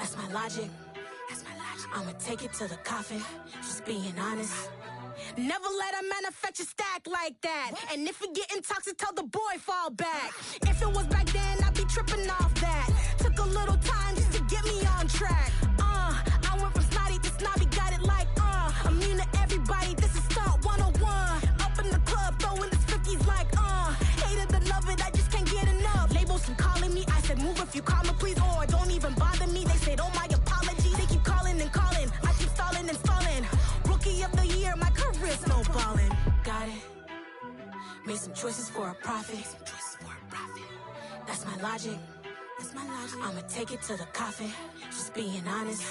That's my logic. I'ma take it to the coffin, just being honest. Never let a manufacture stack like that. And if it getting toxic, tell the boy fall back. If it was back then, I'd be tripping off that. Took a little time just to get me on track. I went from snotty to snobby, got it like immune to everybody, this is stunt 101. Up in the club, throwing this 50s like hate it to love it, I just can't get enough. Labels keep calling me, I said move if you call me please, or don't even bother me. They said oh my apologies, they keep calling and calling, I keep stalling and stalling. Rookie of the year, my career's no ballin'. Got it. Made some choices for a profit. That's my logic. I'ma take it to the coffin, just being honest.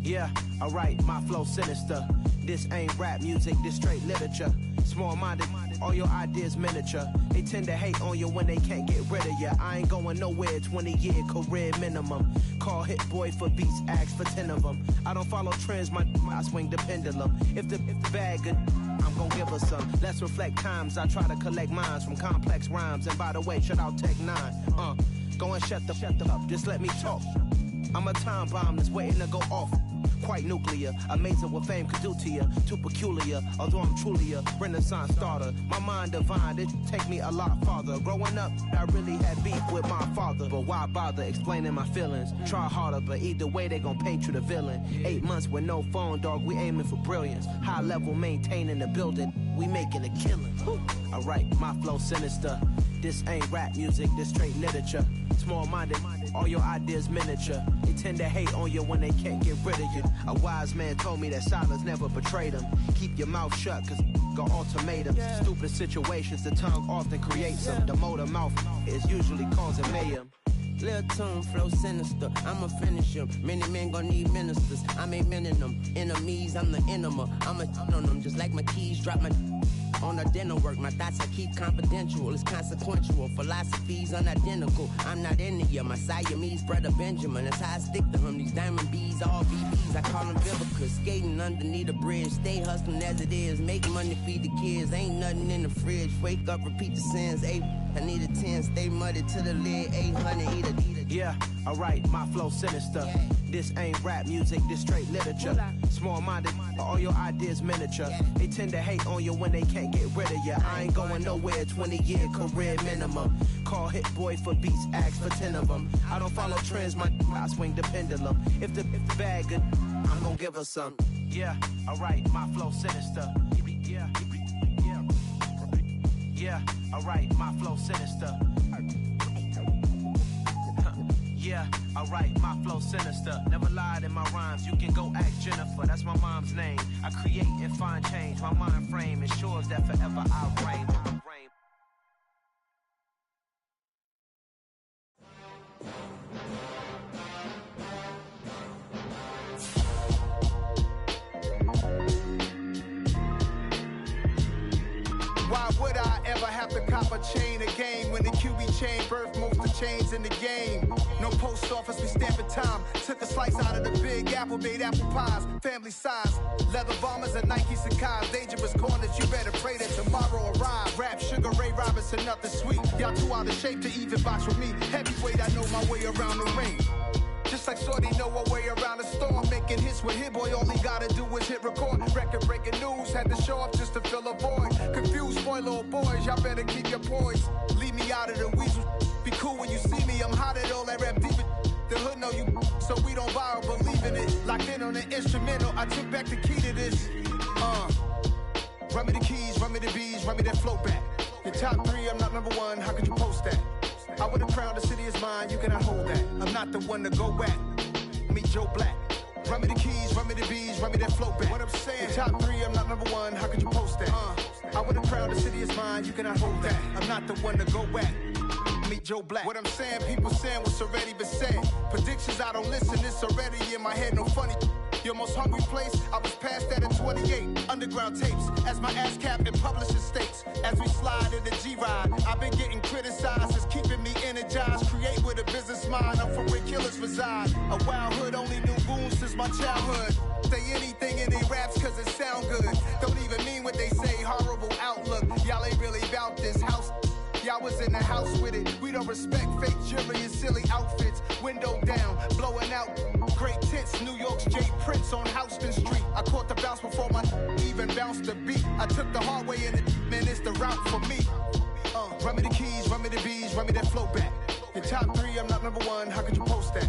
Yeah, alright, my flow sinister. This ain't rap music, this straight literature. Small-minded, all your ideas miniature. They tend to hate on you when they can't get rid of you. I ain't going nowhere, 20-year career minimum. Call Hit Boy for beats, ask for 10 of them. I don't follow trends, I swing the pendulum. If the bag good, I'm gon' give her some. Let's reflect times, I try to collect minds from complex rhymes. And by the way, shout out Tech 9. Go and shut the up, just let me talk. I'm a time bomb that's waiting to go off. Quite nuclear, amazing what fame could do to you. Too peculiar, although I'm truly a renaissance starter. My mind divine, it take me a lot farther. Growing up, I really had beef with my father. But why bother explaining my feelings? Try harder, but either way they gon' paint you the villain. 8 months with no phone, dog, we aiming for brilliance. High level maintaining the building, we making a killing. Alright, my flow sinister. This ain't rap music, this straight literature. Small-minded, all your ideas miniature. They tend to hate on you when they can't get rid of you. A wise man told me that silence never betrayed him. Keep your mouth shut, cause got ultimatums. Stupid situations, the tongue often creates them. The motor mouth is usually causing mayhem. Lil' tune, flow sinister, I'ma finish him. Many men gon' need ministers, I'm aiming them. Enemies, I'm the enema, I'ma on them. Just like my keys, drop my on the dental work. My thoughts I keep confidential, it's consequential. Philosophies unidentical, I'm not into you. My Siamese brother Benjamin, that's how I stick to him. These diamond bees, all BBs, I call them Vivica. Skating underneath the bridge, stay hustling as it is. Make money, feed the kids, ain't nothing in the fridge. Wake up, repeat the sins, I need a 10, stay muddy to the lid, 800, eat a. Yeah, alright, my flow sinister. This ain't rap music, this straight literature. Small-minded, all your ideas miniature. They tend to hate on you when they can't get rid of you. I ain't going nowhere, 20-year career minimum. Call Hit Boy for beats, ask for 10 of them. I don't follow trends, I swing the pendulum. If the bag good, I'm gon' give her some. Yeah, alright, my flow sinister. Yeah, alright, my flow sinister. Yeah, alright, my flow sinister. Never lied in my rhymes, you can go ask Jennifer. That's my mom's name. I create and find change. My mind frame ensures that forever I'll reign. Why would I ever have to cop a chain again when the QB chain birthed most of chains in the game? No post office, we stamping time. Took a slice out of the big apple, made apple pies, family size. Leather bombers and Nike Sacai's, dangerous corners, you better pray that tomorrow arrives. Rap, Sugar Ray Robinson, nothing sweet. Y'all too out of shape to even box with me. Heavyweight, I know my way around the ring. Just like Shorty know her way around the storm. Making hits with Hit Boy, all he gotta do is hit record. Record breaking news, had to show up just to fill a void. Confused, spoiled little boys, y'all better keep your poise. Leave me out of the weasel. Be cool when you see me, I'm hot at all that rap deep. The hood know you, so we don't borrow, believe in it. Locked in on the instrumental, I took back the key to this. Run me the keys, run me the bees, run me that flow back. Your top 3, I'm not number 1, how could you post that? I would have crowned the city is mine, you cannot hold that. I'm not the one to go back. Meet Joe Black. Run me the keys, run me the bees, run me that flow back. What I'm saying, your top 3, I'm not number 1, how could you post that? I would have crowned the city is mine, you cannot hold that. I'm not the one to go back. Meet Joe Black. What I'm saying, people saying what's already been said. Predictions, I don't listen, it's already in my head, no funny. Your most hungry place, I was past that at 28. Underground tapes, as my ass captain publishing states. As we slide in the G-Ride, I've been getting criticized as keeping me energized. Create with a business mind, I'm from where killers reside. A wild hood, only knew goons since my childhood. Say anything in they raps cause it sound good. Don't even mean what they say, horrible outlook. Y'all ain't really about this house. Y'all was in the house with it. We don't respect fake jewelry and silly outfits. Window down, blowing out great tits. New York's J. Prince on Houston Street. I caught the bounce before my even bounced the beat. I took the hard way in it, man, it's the route for me. Run me the keys, run me the bees, run me that flow back. Your top 3, I'm not number 1, how could you post that?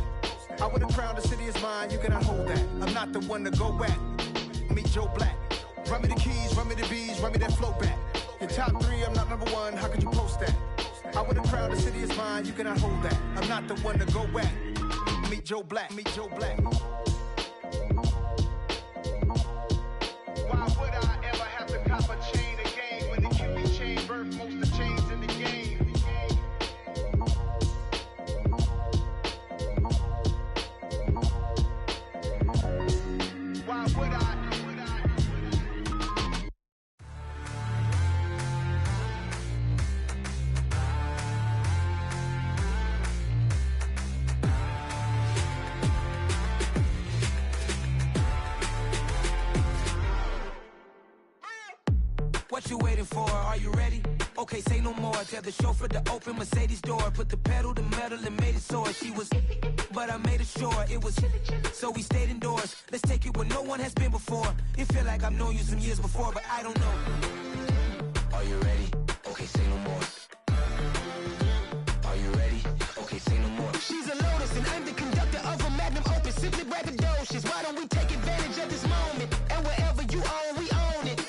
I would have crowned the city is mine, you cannot hold that. I'm not the one to go back. Meet Joe Black. Run me the keys, run me the bees, run me that flow back. Your top 3, I'm not number 1, how could you post that? I would have crowned the city is mine, you cannot hold that. I'm not the one to go back. Meet Joe Black, meet Joe Black. Why would I ever have to cop a chain again when the QB chain birthed most of the chains in the game? Why would I? What you waiting for? Are you ready? Okay, say no more. Tell the chauffeur to open Mercedes door. Put the pedal to metal and made it soar. She was, but I made it sure it was. So we stayed indoors. Let's take it where no one has been before. It feel like I've known you some years before, but I don't know. Are you ready? Okay, say no more. Are you ready? Okay, say no more. She's a Lotus and I'm the conductor of a magnum opus. Simply braggadocious. Why don't we take advantage of this moment? And wherever you own, we own it.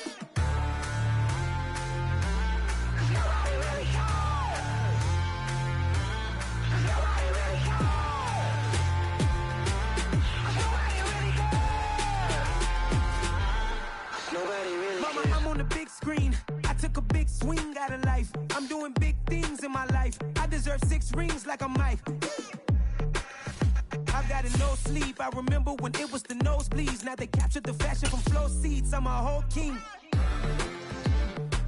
Mama, I'm on the big screen. I took a big swing out of life. I'm doing big things in my life. I deserve 6 rings like I'm Mike. I've got a no sleep. I remember when it was the nosebleeds. Now they captured the fashion from flow seats. I'm a whole king.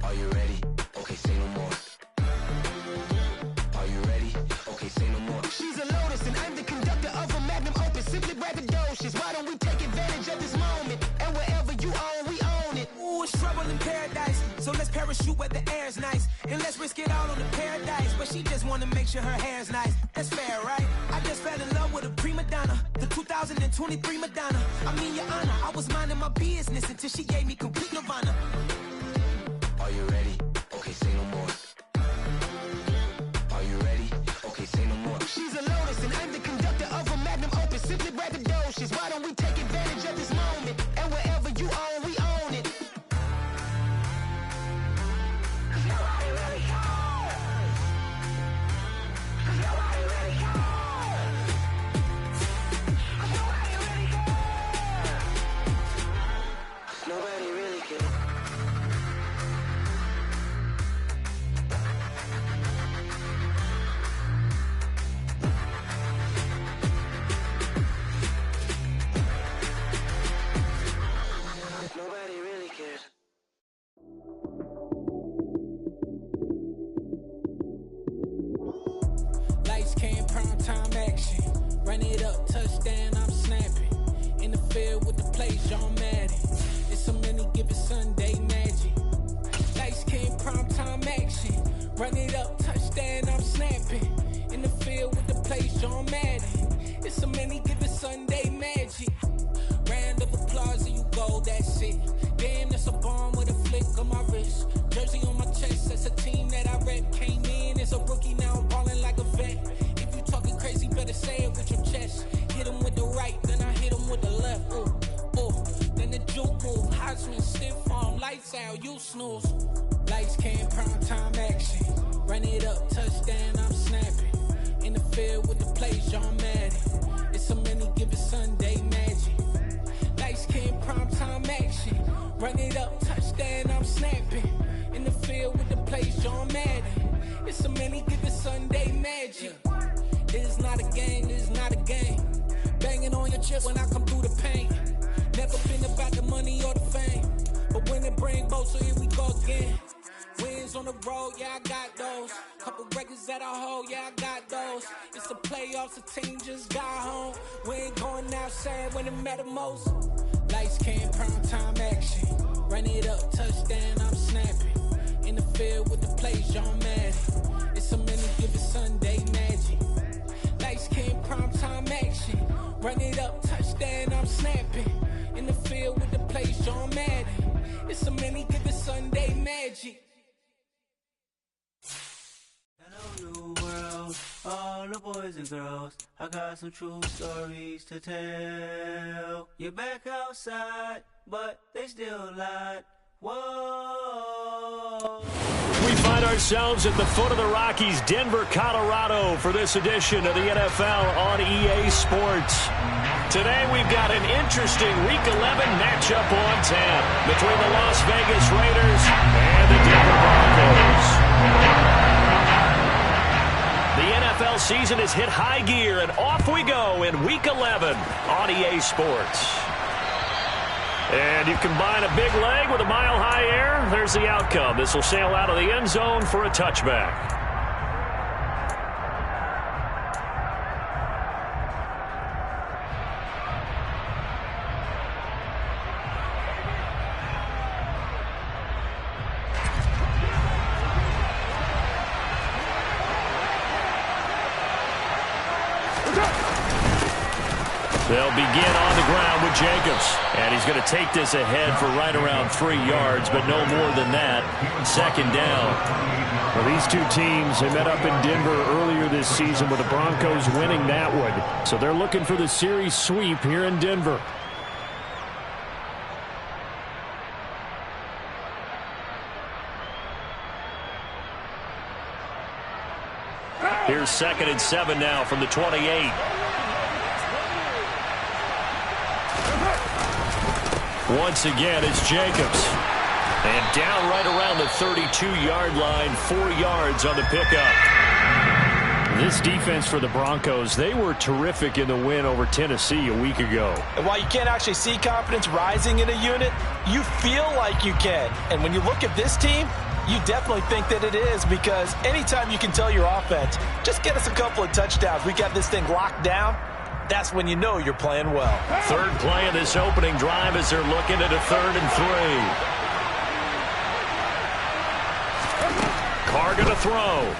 Are you ready? Okay, say no more. Are you ready? Okay, say no more. She's a Lotus and I'm the conductor of a magnum opus. Simply braggadocious. Why don't we take advantage of this moment? And wherever you own, we own it. Ooh, it's trouble in paradise. So let's parachute where the air's nice. And let's risk it all on the paradise. But she just wanna make sure her hair's nice. That's fair, right? I just fell in love with a prima donna. The 2023 Madonna. I mean, your honor, I was minding my business until she gave me complete nirvana. Are you ready? Okay, say no more. Are you ready? Okay, say no more. She's a Lotus and I'm the conductor of a magnum opus. Simply braggadocious. Why don't we take advantage of this moment? And wherever you own, we own it. Nobody really cares. Nobody really cares. Nobody really cares. Nobody really cares. Nobody really cares. Lights came, prime time action. Run it up, touchdown, I'm snapping. In the field with the play, John Madden. It's a many given Sunday magic. Lights came, prime time action. Run it up, touchdown, I'm snapping. In the field with the play, John Madden. It's a many given Sunday magic. Round of applause and you go, that's it. Damn, that's a bomb with a flick on my wrist. Jersey on my chest, that's a team that I rep. Came in as a rookie, now I'm ballin' like a vet. If you talking crazy, better say it with your chest. Hit him with the right, then I hit him with the left. Ooh, ooh, then the juke move. Heisman, stiff arm, lights out, you snooze. Lights came, prime time action. Run it up, touchdown, I'm snapping. In the field with the play, John Madden. It's a many given Sunday magic. Lights came, prime time action. Run it up, touchdown, I'm snapping. In the field with the plays, John Madden. It's a many given Sunday magic. It is not a game, it is not a game. Banging on your chest when I come through the paint. Never been about the money or the fame, but when it bring both, so here we go again. Wins on the road, yeah, I got those. Couple records that I hold, yeah, I got those. It's the playoffs, the team just got home. We ain't going outside when it matter most. Lights came, prime time action. Run it up, touchdown, I'm snapping. In the field with the plays, John Madden. It's a many given Sunday magic. Lights came, prime time action. Run it up, touchdown, I'm snapping. In the field with the plays, John Madden. It's a many given Sunday magic. Hello, new world, all the boys and girls. I got some true stories to tell. You're back outside, but they still lied. Whoa. We find ourselves at the foot of the Rockies, Denver, Colorado, for this edition of the NFL on EA Sports. Today we've got an interesting Week 11 matchup on tap between the Las Vegas Raiders and the Denver Broncos. The NFL season has hit high gear, and off we go in Week 11 on EA Sports. And you combine a big leg with a mile-high air, there's the outcome. This will sail out of the end zone for a touchback. They'll begin on the ground with Jacobs. And he's going to take this ahead for right around 3 yards, but no more than that. Second down. Well, these two teams, they met up in Denver earlier this season with the Broncos winning that one. So they're looking for the series sweep here in Denver. Here's 2nd and 7 now from the 28. Once again, it's Jacobs. And down right around the 32-yard line, 4 yards on the pickup. This defense for the Broncos, they were terrific in the win over Tennessee a week ago. And while you can't actually see confidence rising in a unit, you feel like you can. And when you look at this team, you definitely think that it is, because anytime you can tell your offense, just get us a couple of touchdowns, we got this thing locked down, that's when you know you're playing well. Third play of this opening drive as they're looking at a 3rd and 3. Carr going to throw.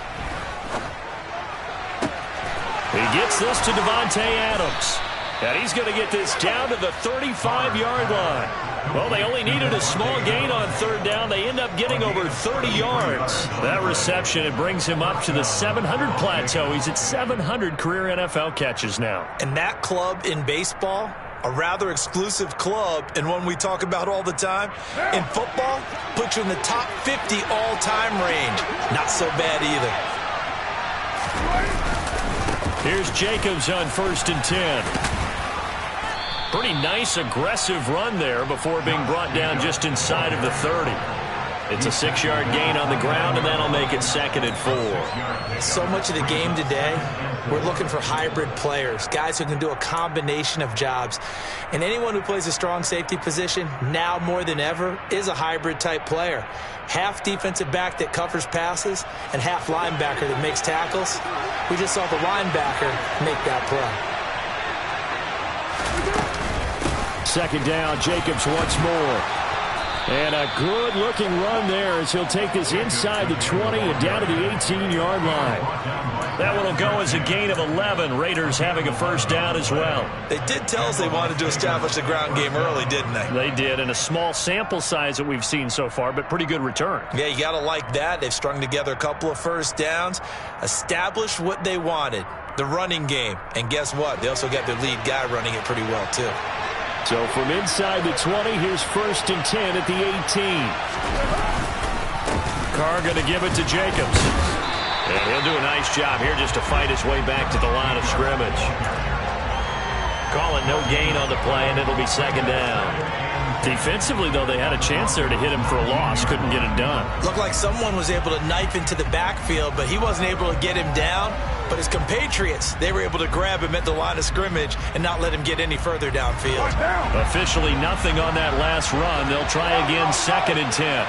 He gets this to Davante Adams. And he's going to get this down to the 35-yard line. Well, they only needed a small gain on 3rd down. They end up getting over 30 yards. That reception, it brings him up to the 700 plateau. He's at 700 career NFL catches now. And that club in baseball, a rather exclusive club, and one we talk about all the time. In football, puts you in the top 50 all-time range. Not so bad either. Here's Jacobs on 1st and 10. Pretty nice, aggressive run there before being brought down just inside of the 30. It's a 6-yard gain on the ground, and that'll make it 2nd and 4. So much of the game today, we're looking for hybrid players, guys who can do a combination of jobs. And anyone who plays a strong safety position, now more than ever, is a hybrid-type player. Half defensive back that covers passes, and half linebacker that makes tackles. We just saw the linebacker make that play. 2nd down, Jacobs once more. And a good-looking run there as he'll take this inside the 20 and down to the 18-yard line. That one will go as a gain of 11. Raiders having a 1st down as well. They did tell us they wanted to establish the ground game early, didn't they? They did, and a small sample size that we've seen so far, but pretty good return. Yeah, you got to like that. They've strung together a couple of 1st downs, established what they wanted, the running game. And guess what? They also got their lead guy running it pretty well, too. So from inside the 20, here's 1st and 10 at the 18. Carr going to give it to Jacobs. And he'll do a nice job here just to fight his way back to the line of scrimmage. Call it no gain on the play, and it'll be 2nd down. Defensively, though, they had a chance there to hit him for a loss. Couldn't get it done. Looked like someone was able to knife into the backfield, but he wasn't able to get him down. But his compatriots, they were able to grab him at the line of scrimmage and not let him get any further downfield. Officially nothing on that last run. They'll try again, 2nd and 10.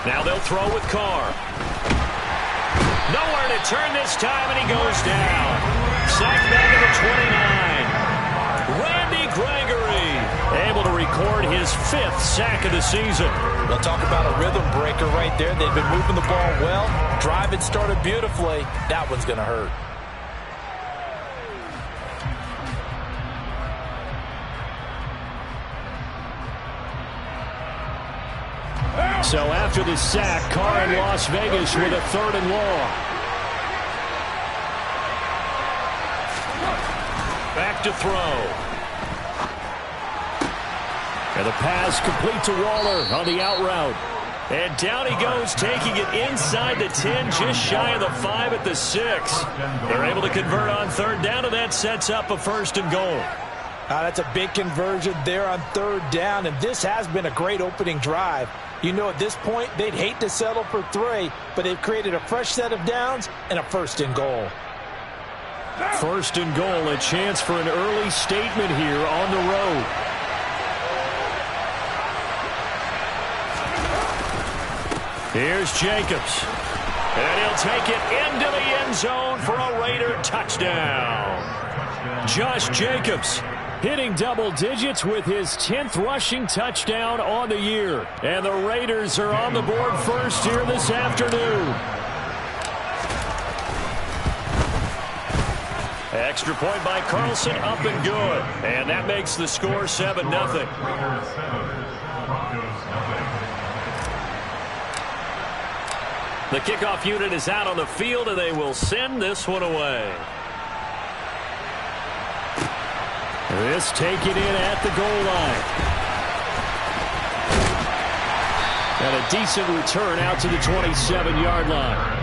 Now they'll throw with Carr. Nowhere to turn this time, and he goes down. Sacked back at the 29. Randy Gregory able to record his 5th sack of the season. We'll talk about a rhythm breaker right there. They've been moving the ball well. Drive had started beautifully. That one's going to hurt. So after the sack, Carr in Las Vegas with a 3rd and long. Back to throw. And the pass complete to Waller on the out route. And down he goes, taking it inside the 10, just shy of the 5 at the 6. They're able to convert on 3rd down, and that sets up a 1st and goal. That's a big conversion there on 3rd down, and this has been a great opening drive. You know, at this point, they'd hate to settle for 3, but they've created a fresh set of downs and a 1st and goal. 1st and goal, a chance for an early statement here on the road. Here's Jacobs. And he'll take it into the end zone for a Raider touchdown. Josh Jacobs hitting double digits with his 10th rushing touchdown on the year. And the Raiders are on the board first here this afternoon. Extra point by Carlson, up and good. And that makes the score 7-0. The kickoff unit is out on the field, and they will send this one away. This taken in at the goal line. And a decent return out to the 27-yard line.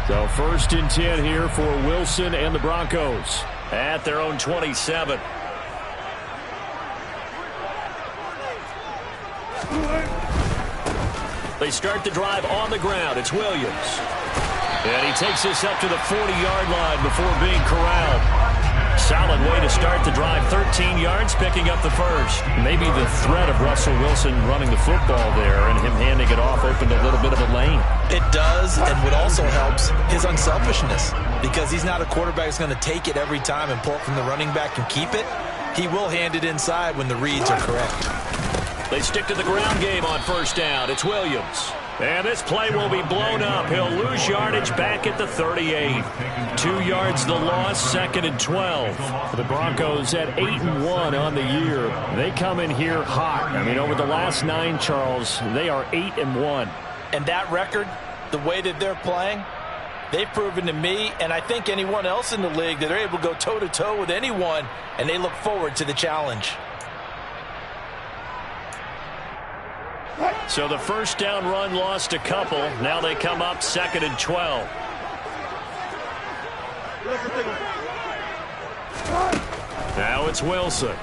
So 1st and 10 here for Wilson and the Broncos at their own 27. They start the drive on the ground. It's Williams. And he takes this up to the 40-yard line before being corralled. Solid way to start the drive. 13 yards, picking up the 1st. Maybe the threat of Russell Wilson running the football there and him handing it off opened a little bit of a lane. It does, and what also helps, his unselfishness. Because he's not a quarterback who's going to take it every time and pull it from the running back and keep it. He will hand it inside when the reads are correct. They stick to the ground game on 1st down. It's Williams. And this play will be blown up. He'll lose yardage back at the 38. 2 yards the loss, 2nd and 12. The Broncos at 8-1 on the year. They come in here hot. I mean, over the last 9, Charles, they are 8-1. And that record, the way that they're playing, they've proven to me, and I think anyone else in the league, that they're able to go toe-to-toe with anyone, and they look forward to the challenge. So the 1st down run lost a couple. Now they come up 2nd and 12. Now it's Wilson.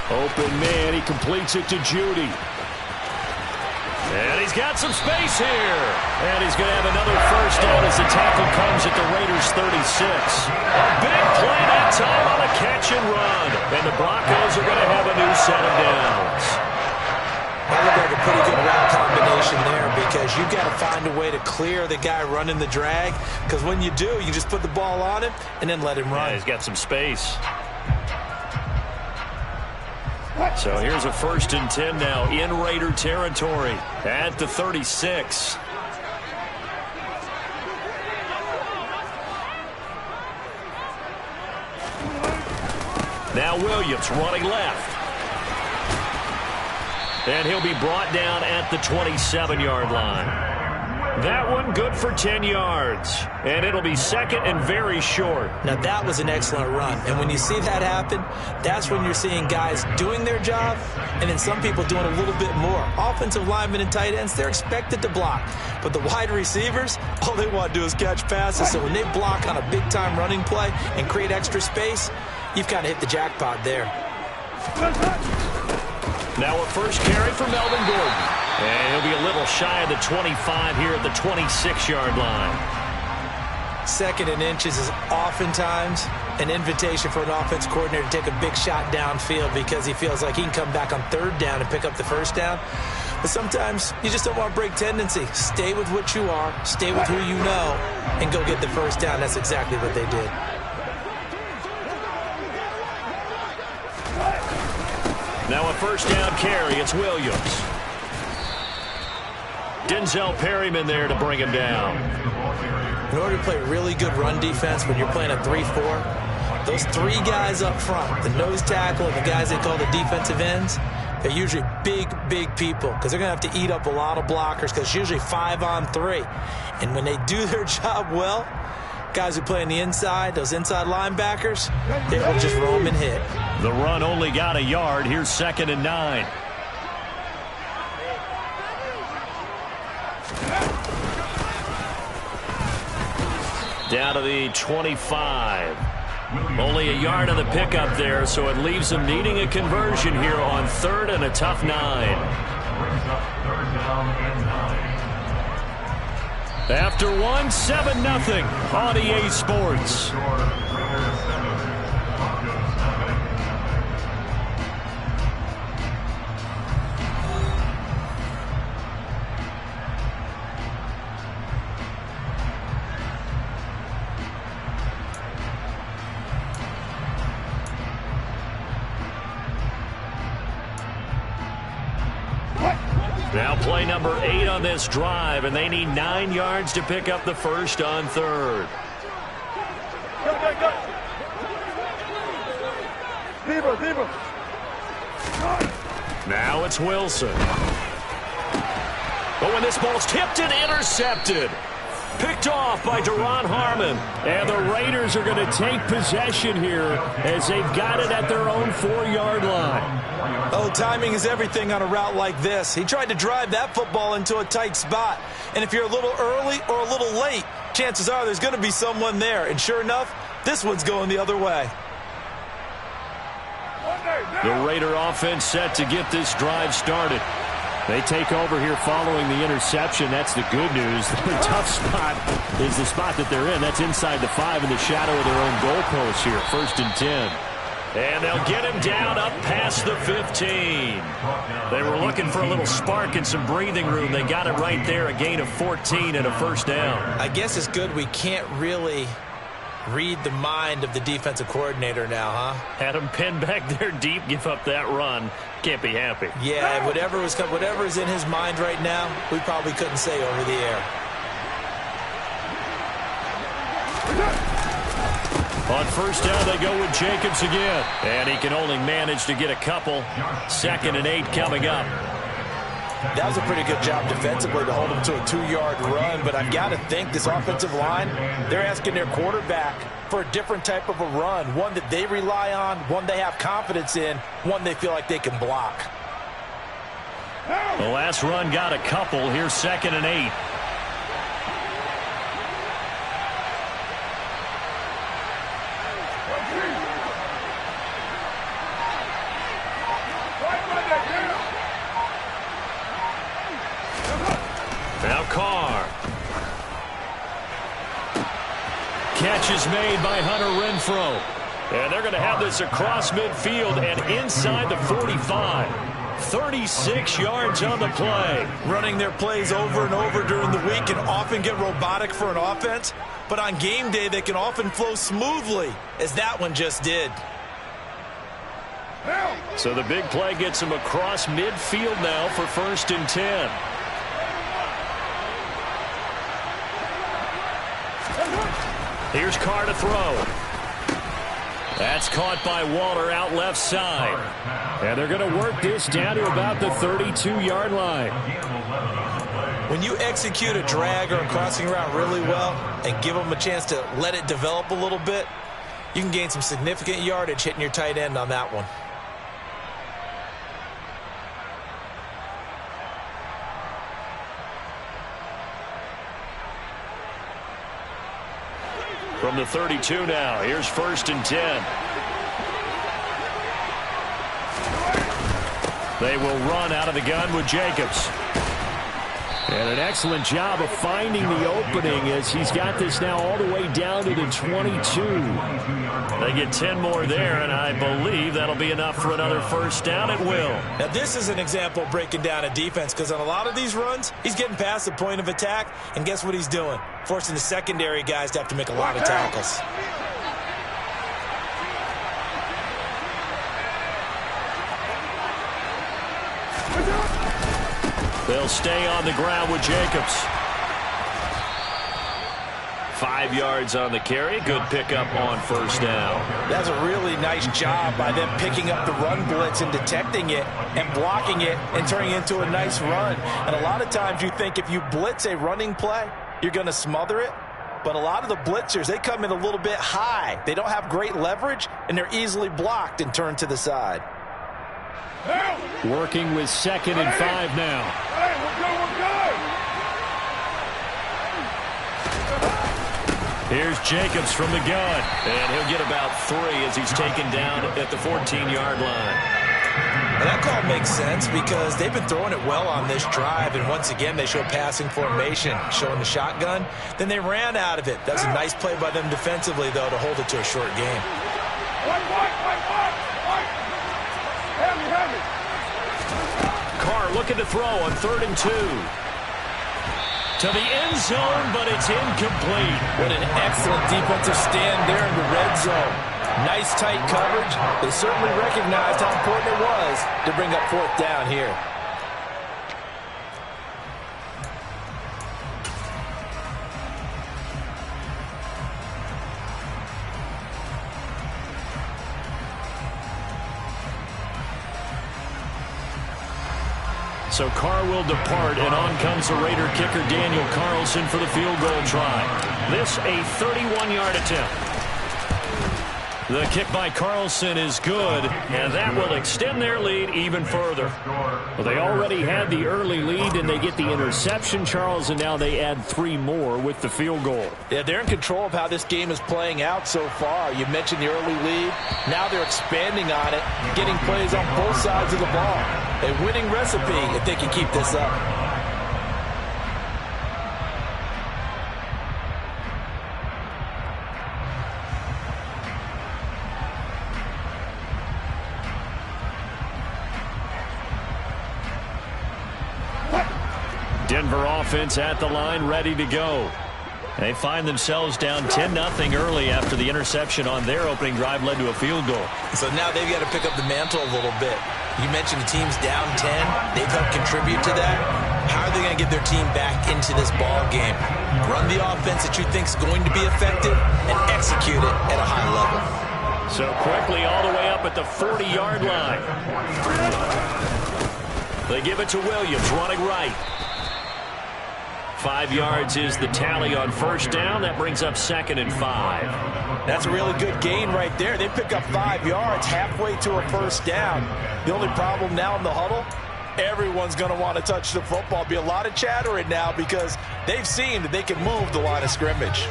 Open man. He completes it to Judy. And he's got some space here. And he's going to have another 1st down as the tackle comes at the Raiders' 36. A big play that time on a catch and run. And the Broncos are going to have a new set of downs. That looked like a pretty good route combination there, because you've got to find a way to clear the guy running the drag, because when you do, you just put the ball on him and then let him run. Yeah, he's got some space. So here's a 1st and 10 now in Raider territory at the 36. Now Williams running left. And he'll be brought down at the 27-yard line. That one good for 10 yards. And it'll be second and very short. Now, that was an excellent run. And when you see that happen, that's when you're seeing guys doing their job and then some people doing a little bit more. Offensive linemen and tight ends, they're expected to block. But the wide receivers, all they want to do is catch passes. So when they block on a big-time running play and create extra space, you've kind of hit the jackpot there. Now a first carry for Melvin Gordon. And he'll be a little shy of the 25 here at the 26-yard line. Second and inches is oftentimes an invitation for an offense coordinator to take a big shot downfield because he feels like he can come back on third down and pick up the first down. But sometimes you just don't want to break tendency. Stay with what you are, stay with who you know, and go get the first down. That's exactly what they did. Now a first down carry. It's Williams. Denzel Perryman there to bring him down. In order to play really good run defense when you're playing a 3-4, those three guys up front, the nose tackle and the guys they call the defensive ends, they're usually big, big people because they're going to have to eat up a lot of blockers because it's usually 5-on-3. And when they do their job well, guys who play on the inside, those inside linebackers, they will just roam and hit. The run only got a yard. Here's 2nd and 9. Down to the 25. Only a yard on the pickup there, so it leaves them needing a conversion here on 3rd and a tough 9. After 1, 7-0 on EA Sports. Now play number 8 on this drive, and they need 9 yards to pick up the first on 3rd. Now it's Wilson. But when this ball's tipped and intercepted, picked off by Duron Harmon. And the Raiders are going to take possession here as they've got it at their own 4-yard line. Oh, timing is everything on a route like this. He tried to drive that football into a tight spot. And if you're a little early or a little late, chances are there's going to be someone there. And sure enough, this one's going the other way. The Raider offense set to get this drive started. They take over here following the interception. That's the good news. The tough spot is the spot that they're in. That's inside the 5 in the shadow of their own goalpost here. 1st and 10. And they'll get him down up past the 15. They were looking for a little spark and some breathing room. They got it right there, a gain of 14 and a first down. I guess it's good we can't really read the mind of the defensive coordinator now, huh? Had him pinned back there deep, give up that run. Can't be happy. Yeah, whatever is in his mind right now, we probably couldn't say over the air. On first down, they go with Jacobs again. And he can only manage to get a couple. 2nd and 8 coming up. That was a pretty good job defensively to hold him to a 2-yard run, but I've got to think this offensive line, they're asking their quarterback for a different type of a run, one that they rely on, one they have confidence in, one they feel like they can block. The last run got a couple. Here's 2nd and 8. Now Carr. Catch is made by Hunter Renfrow. And they're going to have this across midfield and inside the 45. 36 yards on the play. Running their plays over and over during the week can often get robotic for an offense, but on game day they can often flow smoothly, as that one just did. So the big play gets him across midfield now for 1st and 10. Here's Carr to throw. That's caught by Waller out left side. And they're going to work this down to about the 32-yard line. When you execute a drag or a crossing route really well and give them a chance to let it develop a little bit, you can gain some significant yardage hitting your tight end on that one. From the 32 now, here's 1st and 10. They will run out of the gun with Jacobs. And an excellent job of finding the opening as he's got this now all the way down to the 22. They get 10 more there, and I believe that'll be enough for another 1st down at will. Now, this is an example of breaking down a defense, because on a lot of these runs, he's getting past the point of attack, and guess what he's doing? Forcing the secondary guys to have to make a lot of tackles. They'll stay on the ground with Jacobs. 5 yards on the carry. Good pickup on 1st down. That's a really nice job by them picking up the run blitz and detecting it and blocking it and turning it into a nice run. And a lot of times you think if you blitz a running play, you're going to smother it. But a lot of the blitzers, they come in a little bit high. They don't have great leverage, and they're easily blocked and turned to the side. Working with 2nd and 5 now. Hey, we're good. Here's Jacobs from the gun. And he'll get about 3 as he's taken down at the 14-yard line. And that call makes sense because they've been throwing it well on this drive, and once again they show passing formation, showing the shotgun. Then they ran out of it. That was a nice play by them defensively, though, to hold it to a short game. Carr looking to throw on 3rd and 2. To the end zone, but it's incomplete. What an excellent defensive stand there in the red zone. Nice tight coverage. They certainly recognized how important it was to bring up 4th down here. So Carr will depart, and on comes the Raider kicker Daniel Carlson for the field goal try. This a 31-yard attempt. The kick by Carlson is good, and that will extend their lead even further. Well, they already had the early lead, and they get the interception, Charles, and now they add 3 more with the field goal. Yeah, they're in control of how this game is playing out so far. You mentioned the early lead. Now they're expanding on it, getting plays on both sides of the ball. A winning recipe if they can keep this up. Denver offense at the line, ready to go. They find themselves down 10-0 early after the interception on their opening drive led to a field goal. So now they've got to pick up the mantle a little bit. You mentioned the team's down 10. They've helped contribute to that. How are they going to get their team back into this ball game? Run the offense that you think is going to be effective and execute it at a high level. So quickly all the way up at the 40-yard line. They give it to Williams, running right. 5 yards is the tally on 1st down. That brings up 2nd and 5. That's a really good gain right there. They pick up 5 yards halfway to a 1st down. The only problem now in the huddle, everyone's going to want to touch the football. Be a lot of chattering now because they've seen that they can move the line of scrimmage.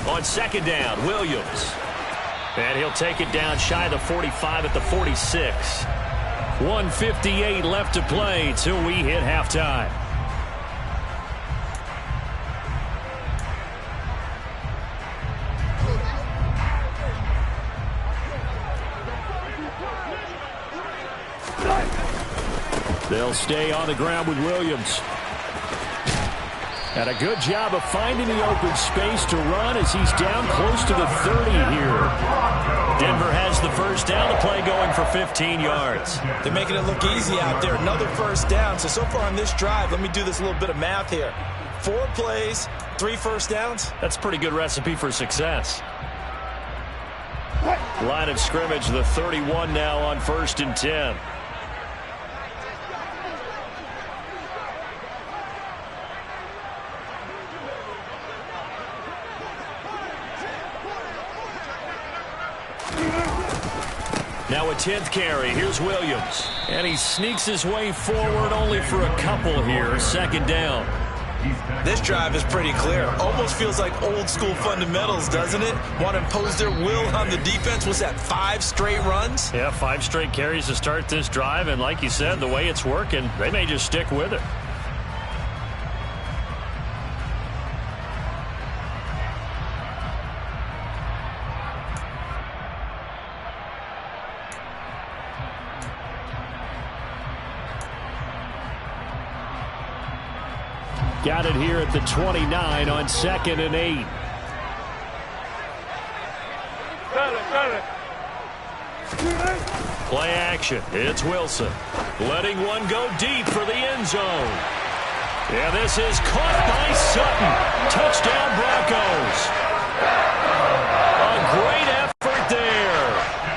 On 2nd down, Williams. And he'll take it down shy of the 45 at the 46. 1:58 left to play till we hit halftime. They'll stay on the ground with Williams. And a good job of finding the open space to run as he's down close to the 30 here. Denver has the 1st down, the play going for 15 yards. They're making it look easy out there. Another 1st down. So far on this drive, let me do this little bit of math here. 4 plays, 3 1st downs. That's a pretty good recipe for success. Line of scrimmage, the 31 now on 1st and 10. Now a 10th carry. Here's Williams. And he sneaks his way forward only for a couple here. 2nd down. This drive is pretty clear. Almost feels like old school fundamentals, doesn't it? Want to impose their will on the defense. Was that 5 straight runs? Yeah, 5 straight carries to start this drive. And like you said, the way it's working, they may just stick with it. Got it here at the 29 on 2nd and 8. Play action. It's Wilson. Letting one go deep for the end zone. Yeah, this is caught by Sutton. Touchdown Broncos. A great effort there.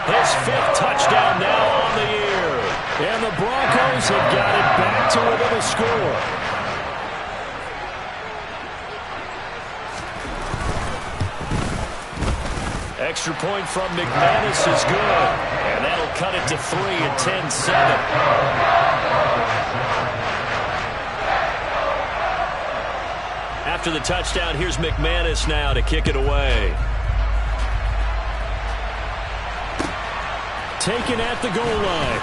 His 5th touchdown now on the year. And the Broncos have got it back to within a score. Extra point from McManus is good. And that'll cut it to 3 at 10-7. After the touchdown, here's McManus now to kick it away. Taken at the goal line.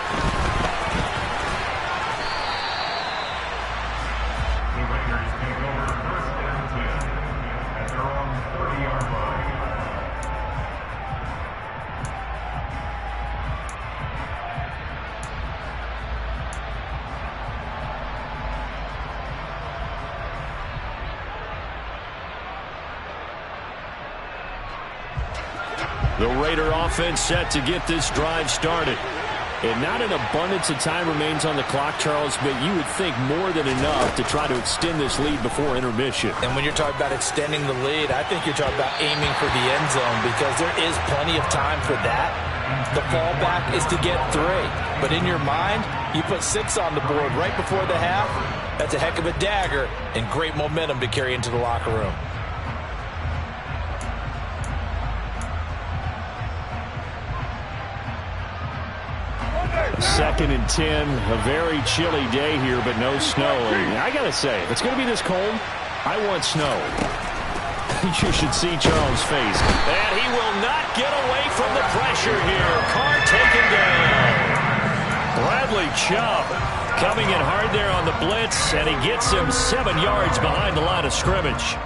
The Raider offense set to get this drive started. And not an abundance of time remains on the clock, Charles, but you would think more than enough to try to extend this lead before intermission. And when you're talking about extending the lead, I think you're talking about aiming for the end zone because there is plenty of time for that. The fallback is to get 3. But in your mind, you put 6 on the board right before the half. That's a heck of a dagger and great momentum to carry into the locker room. 2nd and 10, a very chilly day here, but no snow. And I got to say, if it's going to be this cold, I want snow. You should see Charles' face. And he will not get away from the pressure here. Carr taken down. Bradley Chubb coming in hard there on the blitz, and he gets him 7 yards behind the line of scrimmage.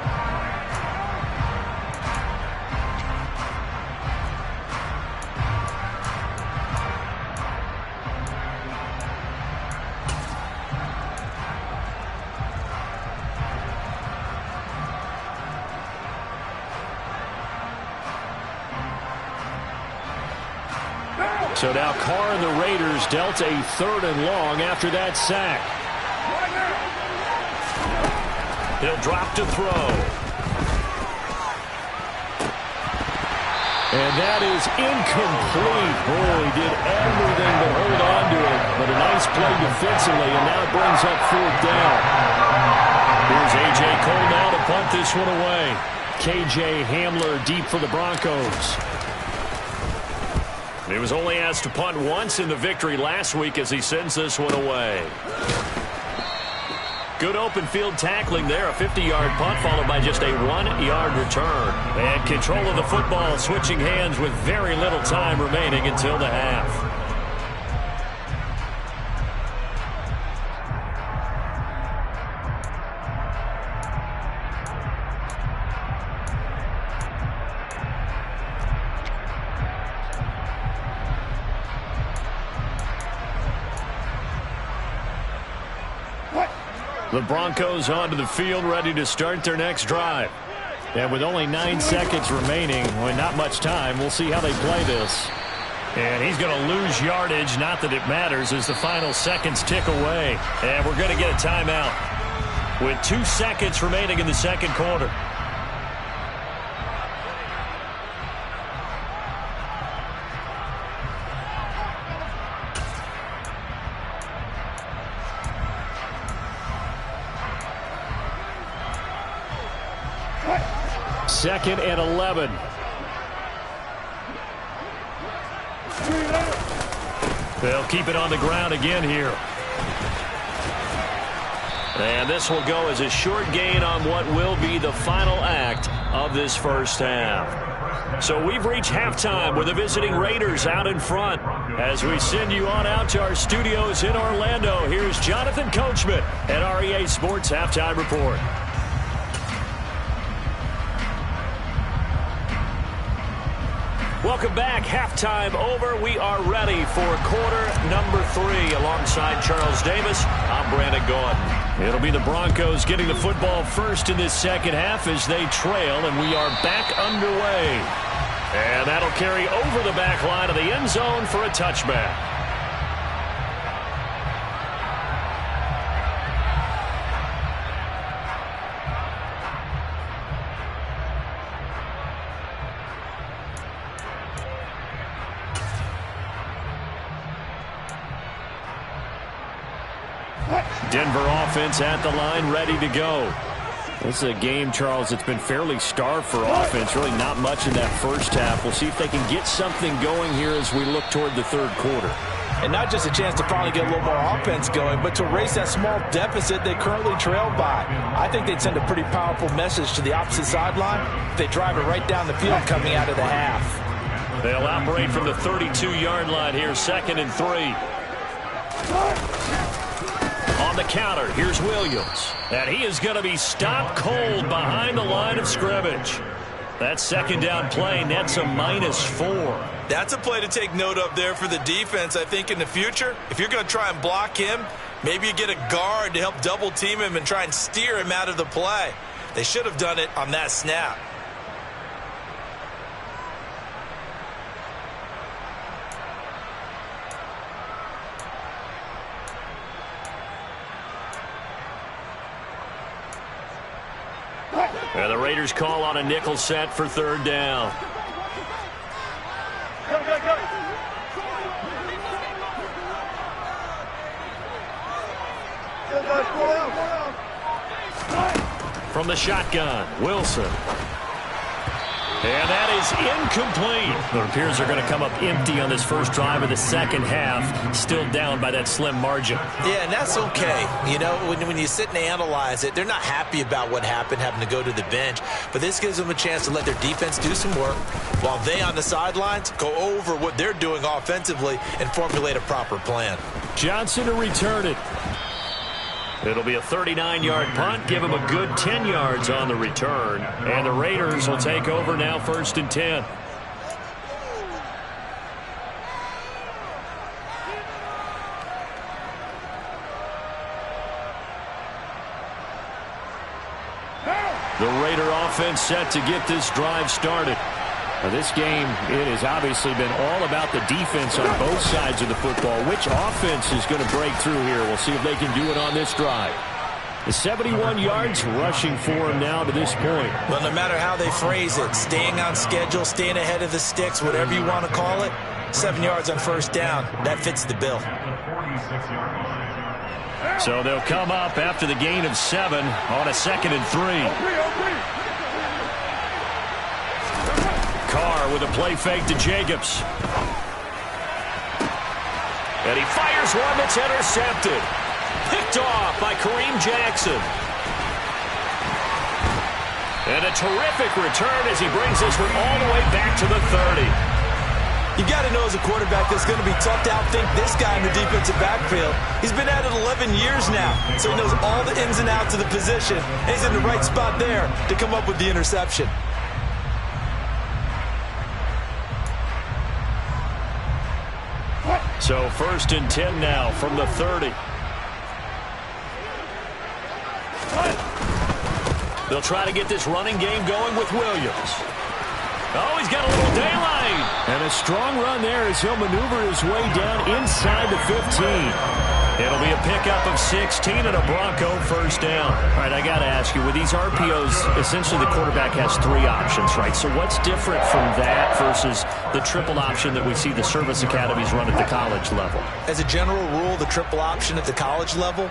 So now Carr and the Raiders dealt a 3rd and long after that sack. He'll drop to throw. And that is incomplete. Boy, he did everything to hold on to it. But a nice play defensively, and now brings up 4th down. Here's A.J. Cole now to punt this one away. K.J. Hamler deep for the Broncos. He was only asked to punt once in the victory last week as he sends this one away. Good open field tackling there. A 50-yard punt followed by just a 1-yard return. And control of the football switching hands with very little time remaining until the half. The Broncos onto the field, ready to start their next drive. And with only 9 seconds remaining, well, not much time, we'll see how they play this. And he's going to lose yardage, not that it matters, as the final seconds tick away. And we're going to get a timeout with 2 seconds remaining in the second quarter. 2nd and 11. They'll keep it on the ground again here. And this will go as a short gain on what will be the final act of this first half. So we've reached halftime with the visiting Raiders out in front. As we send you on out to our studios in Orlando, here's Jonathan Coachman at REA Sports Halftime Report. Welcome back. Halftime over. We are ready for quarter number 3. Alongside Charles Davis, I'm Brandon Gaudin. It'll be the Broncos getting the football first in this second half as they trail, and we are back underway. And that'll carry over the back line of the end zone for a touchback. Denver offense at the line, ready to go. This is a game, Charles, that's been fairly starved for offense. Really not much in that first half. We'll see if they can get something going here as we look toward the third quarter. And not just a chance to finally get a little more offense going, but to erase that small deficit they currently trail by. I think they'd send a pretty powerful message to the opposite sideline if they drive it right down the field coming out of the half. They'll operate from the 32-yard line here, 2nd and 3. On the counter, here's Williams. And he is going to be stopped cold behind the line of scrimmage. That second down play nets a -4. That's a play to take note of there for the defense. I think in the future, if you're going to try and block him, maybe you get a guard to help double team him and try and steer him out of the play. They should have done it on that snap. And the Raiders call on a nickel set for 3rd down. From the shotgun, Wilson. And that is incomplete. It appears they're going to come up empty on this first drive of the second half, still down by that slim margin. Yeah, and that's okay. You know, when you sit and analyze it, they're not happy about what happened, having to go to the bench. But this gives them a chance to let their defense do some work while they on the sidelines go over what they're doing offensively and formulate a proper plan. Johnson to return it. It'll be a 39-yard punt, give him a good 10 yards on the return. And the Raiders will take over now, 1st and 10. The Raider offense set to get this drive started. Now this game, it has obviously been all about the defense on both sides of the football. Which offense is going to break through here? We'll see if they can do it on this drive. The 71 yards rushing for him now to this point. Well, no matter how they phrase it, staying on schedule, staying ahead of the sticks, whatever you want to call it, 7 yards on 1st down, that fits the bill. So they'll come up after the gain of 7 on a 2nd and 3. Carr with a play fake to Jacobs. And he fires one that's intercepted. Picked off by Kareem Jackson. And a terrific return as he brings this one all the way back to the 30. You got to know as a quarterback that's going to be tough to outthink this guy in the defensive backfield. He's been at it 11 years now, so he knows all the ins and outs of the position, and he's in the right spot there to come up with the interception. So 1st and 10 now from the 30. They'll try to get this running game going with Williams. Oh, he's got a little daylight. And a strong run there as he'll maneuver his way down inside the 15. It'll be a pickup of 16 and a Bronco 1st down. All right, I got to ask you, with these RPOs, essentially the quarterback has 3 options, right? So what's different from that versus the triple option that we see the service academies run at the college level? As a general rule, the triple option at the college level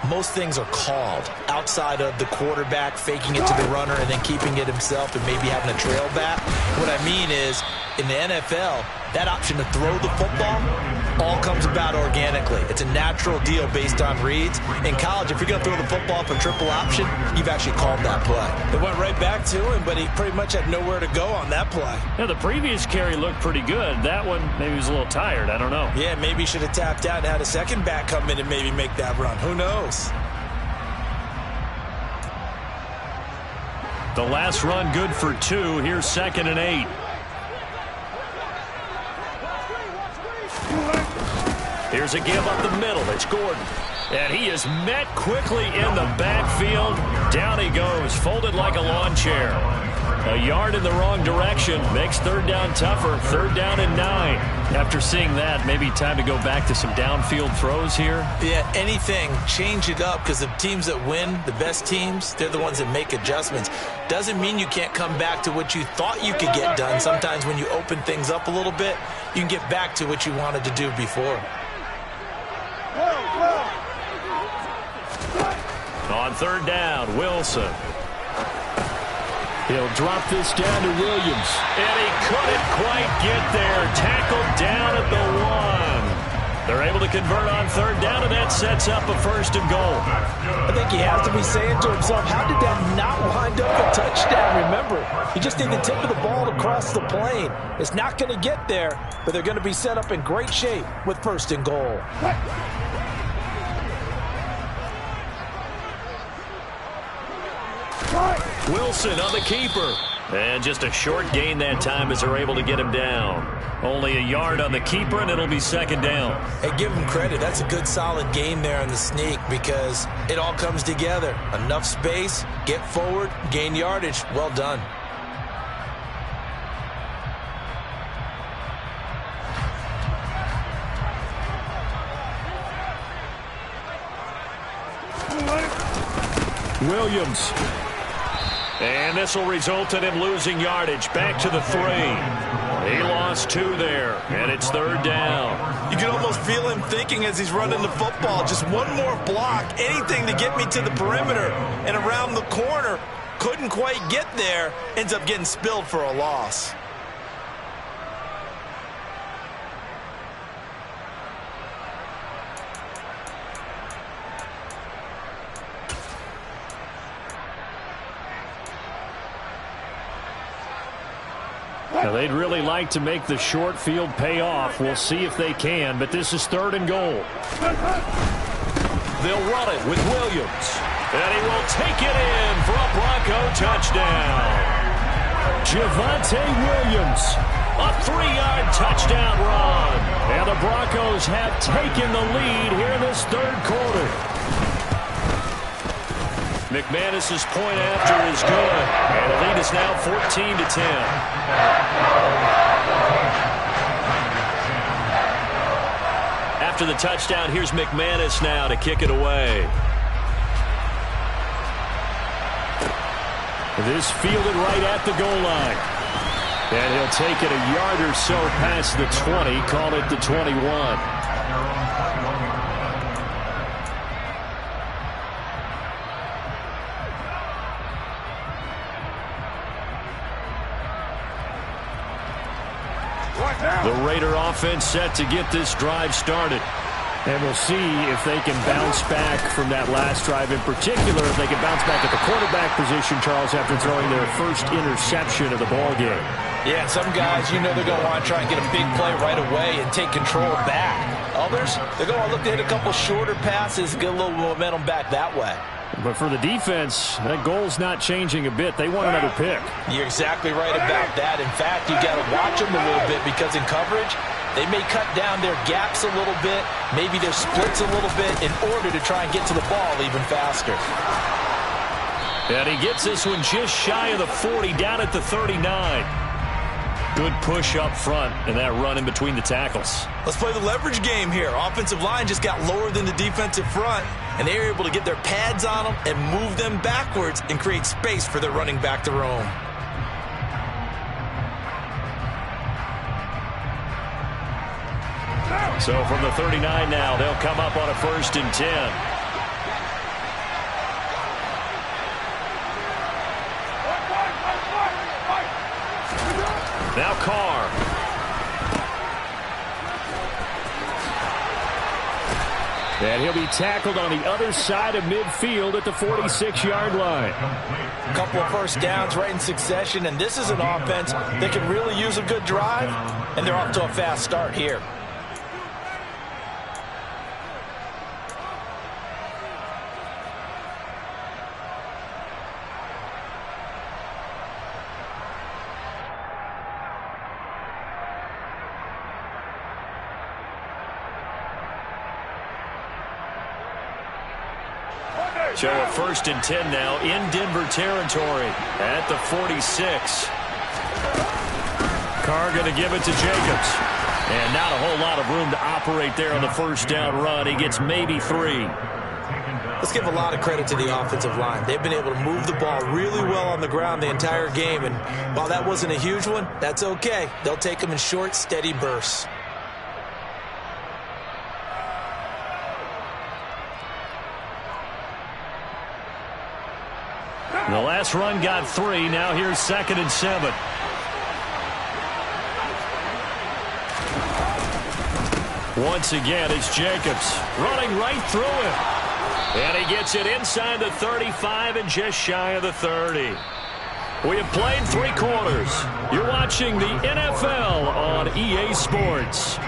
most things are called outside of the quarterback faking it to the runner and then keeping it himself and maybe having a trail back. What I mean is, in the NFL, that option to throw the football all comes about organically. It's a natural deal based on reads. In college, if you're going to throw the football for triple option, you've actually called that play. It went right back to him, but he pretty much had nowhere to go on that play. Yeah, the previous carry looked pretty good. That one, maybe he was a little tired. I don't know. Yeah, maybe he should have tapped out and had a second back come in and maybe make that run. Who knows? The last run good for 2. Here's 2nd and 8. Here's a give up the middle. It's Gordon. And he is met quickly in the backfield. Down he goes, folded like a lawn chair. A yard in the wrong direction makes 3rd down tougher. 3rd down and 9. After seeing that, maybe time to go back to some downfield throws here. Yeah, anything. Change it up, because the teams that win, the best teams, they're the ones that make adjustments. Doesn't mean you can't come back to what you thought you could get done. Sometimes when you open things up a little bit, you can get back to what you wanted to do before. On 3rd down, Wilson. He'll drop this down to Williams. And he couldn't quite get there. Tackled down at the 1. They're able to convert on 3rd down, and that sets up a 1st and goal. I think he has to be saying to himself, how did that not wind up a touchdown? Remember, you just need the tip of the ball to cross the plane. It's not going to get there, but they're going to be set up in great shape with 1st and goal. Wilson on the keeper. And just a short gain that time as they're able to get him down. Only a yard on the keeper, and it'll be 2nd down. Hey, give him credit. That's a good, solid gain there on the sneak, because it all comes together. Enough space, get forward, gain yardage. Well done. Williams. And this will result in him losing yardage. Back to the 3. He lost 2 there, and it's 3rd down. You can almost feel him thinking as he's running the football. Just one more block, anything to get me to the perimeter and around the corner. Couldn't quite get there. Ends up getting spilled for a loss. Now, they'd really like to make the short field pay off. We'll see if they can, but this is 3rd and goal. They'll run it with Williams. And he will take it in for a Bronco touchdown. Javonte Williams, a 3-yard touchdown run. And the Broncos have taken the lead here in this 3rd quarter. McManus's point after is good, and the lead is now 14-10. After the touchdown, here's McManus now to kick it away. This fielded right at the goal line. And he'll take it a yard or so past the 20, call it the 21. The Raider offense set to get this drive started. And we'll see if they can bounce back from that last drive. In particular, if they can bounce back at the quarterback position, Charles, after throwing their first interception of the ballgame. Yeah, some guys, you know they're going to want to try and get a big play right away and take control back. Others, they're going to look to hit a couple shorter passes, get a little momentum back that way. But for the defense, that goal's not changing a bit. They want another pick. You're exactly right about that. In fact, you got to watch them a little bit, because in coverage, they may cut down their gaps a little bit, maybe their splits a little bit, in order to try and get to the ball even faster. And he gets this one just shy of the 40, down at the 39. Good push up front and that run in between the tackles. Let's play the leverage game here. Offensive line just got lower than the defensive front, and they were able to get their pads on them and move them backwards and create space for their running back to roam. So from the 39 now, they'll come up on a 1st and 10. Now Carr. And he'll be tackled on the other side of midfield at the 46-yard line. A couple of first downs right in succession, and this is an offense that can really use a good drive, and they're off to a fast start here. So a 1st and 10 now in Denver territory at the 46. Carr going to give it to Jacobs. And not a whole lot of room to operate there on the first down run. He gets maybe 3. Let's give a lot of credit to the offensive line. They've been able to move the ball really well on the ground the entire game. And while that wasn't a huge one, that's okay. They'll take them in short, steady bursts. The last run got 3. Now here's 2nd and 7. Once again, it's Jacobs running right through him. And he gets it inside the 35 and just shy of the 30. We have played 3 quarters. You're watching the NFL on EA Sports.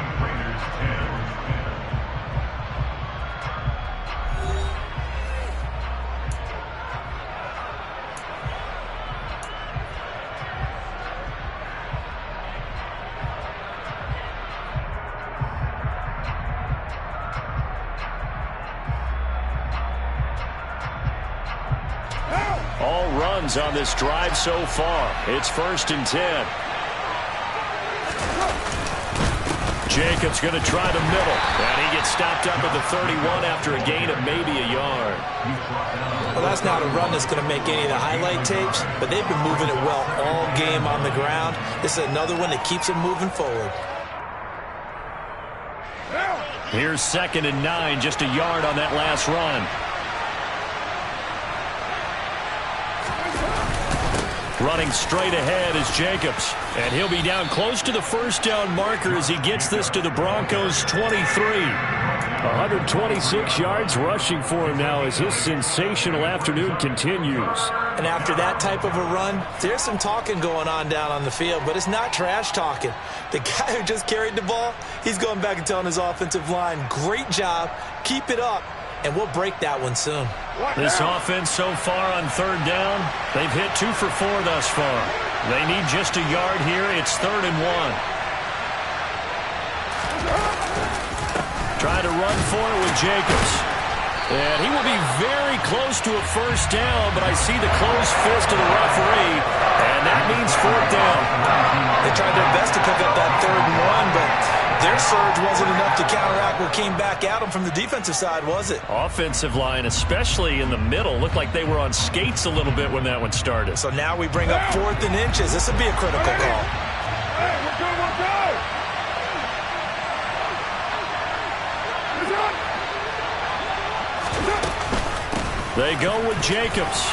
All runs on this drive so far. It's 1st and 10. Jacobs going to try the middle. And he gets stopped up at the 31 after a gain of maybe a yard. Well, that's not a run that's going to make any of the highlight tapes, but they've been moving it well all game on the ground. This is another one that keeps them moving forward. Here's 2nd and 9, just a yard on that last run. Running straight ahead is Jacobs, and he'll be down close to the first down marker as he gets this to the Broncos' 23. 126 yards rushing for him now as his sensational afternoon continues. And after that type of a run, there's some talking going on down on the field, but it's not trash talking. The guy who just carried the ball, he's going back and telling his offensive line, great job, keep it up, and we'll break that one soon. This offense so far on 3rd down, they've hit 2 for 4 thus far. They need just a yard here. It's 3rd and 1. Trying to run for it with Jacobs. And he will be very close to a first down, but I see the closed fist of the referee, and that means 4th down. They tried their best to pick up that 3rd and 1, but their surge wasn't enough to counteract what came back at them from the defensive side, was it? Offensive line, especially in the middle, looked like they were on skates a little bit when that one started. So now we bring up 4th and inches. This would be a critical call. Hey, we're good. They go with Jacobs.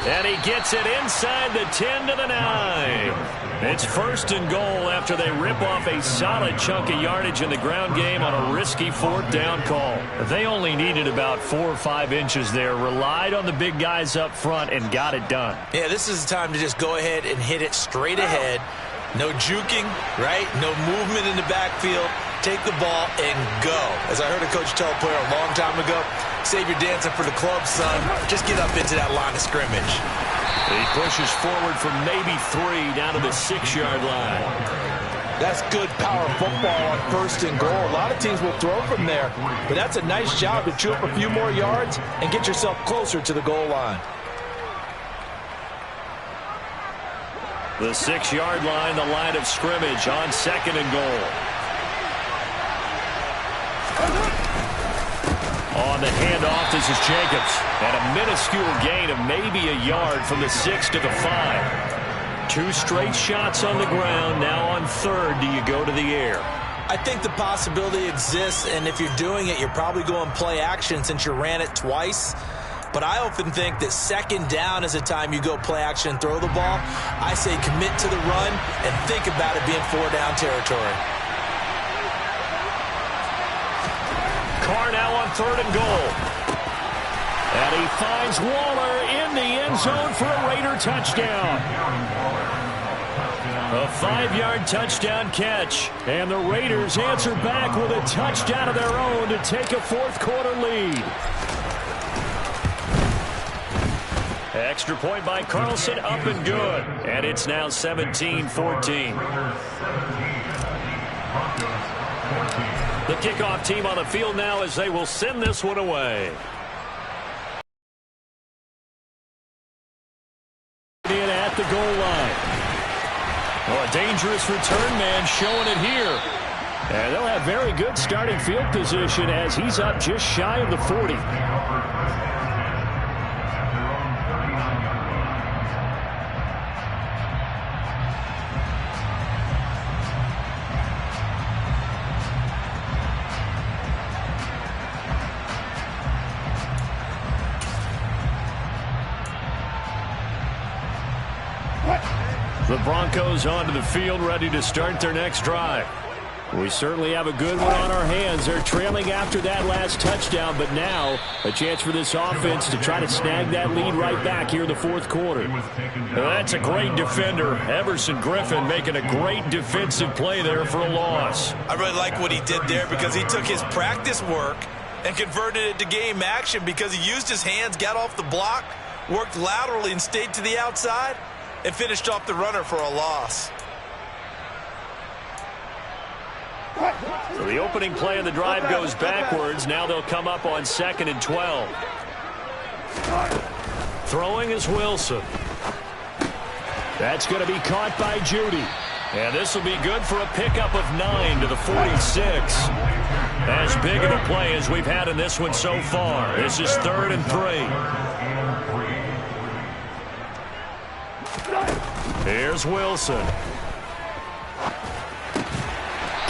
And he gets it inside the 10 to the 9. It's 1st and goal after they rip off a solid chunk of yardage in the ground game on a risky 4th down call. They only needed about 4 or 5 inches there, relied on the big guys up front, and got it done. Yeah, this is the time to just go ahead and hit it straight ahead. No juking, right? No movement in the backfield. Take the ball and go. As I heard a coach tell a player a long time ago, save your dancing for the club, son. Just get up into that line of scrimmage. He pushes forward for maybe 3 down to the 6-yard line. That's good power football on 1st and goal. A lot of teams will throw from there, but that's a nice job to chew up a few more yards and get yourself closer to the goal line. The 6-yard line, the line of scrimmage on 2nd and goal. On the handoff, this is Jacobs. And a minuscule gain of maybe a yard from the 6 to the 5. 2 straight shots on the ground. Now on 3rd, do you go to the air? I think the possibility exists, and if you're doing it, you're probably going play action since you ran it twice. but I often think that second down is a time you go play action and throw the ball. I say commit to the run and think about it being 4-down territory. Carr now on 3rd and goal. And he finds Waller in the end zone for a Raider touchdown. A 5-yard touchdown catch. And the Raiders answer back with a touchdown of their own to take a fourth-quarter lead. Extra point by Carlson, up and good. And it's now 17-14. The kickoff team on the field now as they will send this one away. In at the goal line. Oh, a dangerous return man showing it here. And they'll have very good starting field position as he's up just shy of the 40. The Broncos onto the field, ready to start their next drive. We certainly have a good one on our hands. They're trailing after that last touchdown, but now a chance for this offense to try to snag that lead right back here in the fourth quarter. That's a great defender. Everson Griffin making a great defensive play there for a loss. I really like what he did there because he took his practice work and converted it to game action because he used his hands, got off the block, worked laterally and stayed to the outside, and finished off the runner for a loss. So the opening play of the drive goes backwards. Now they'll come up on 2nd and 12. Throwing is Wilson. That's going to be caught by Judy. And this will be good for a pickup of 9 to the 46. As big of a play as we've had in this one so far. This is 3rd and 3. Here's Wilson.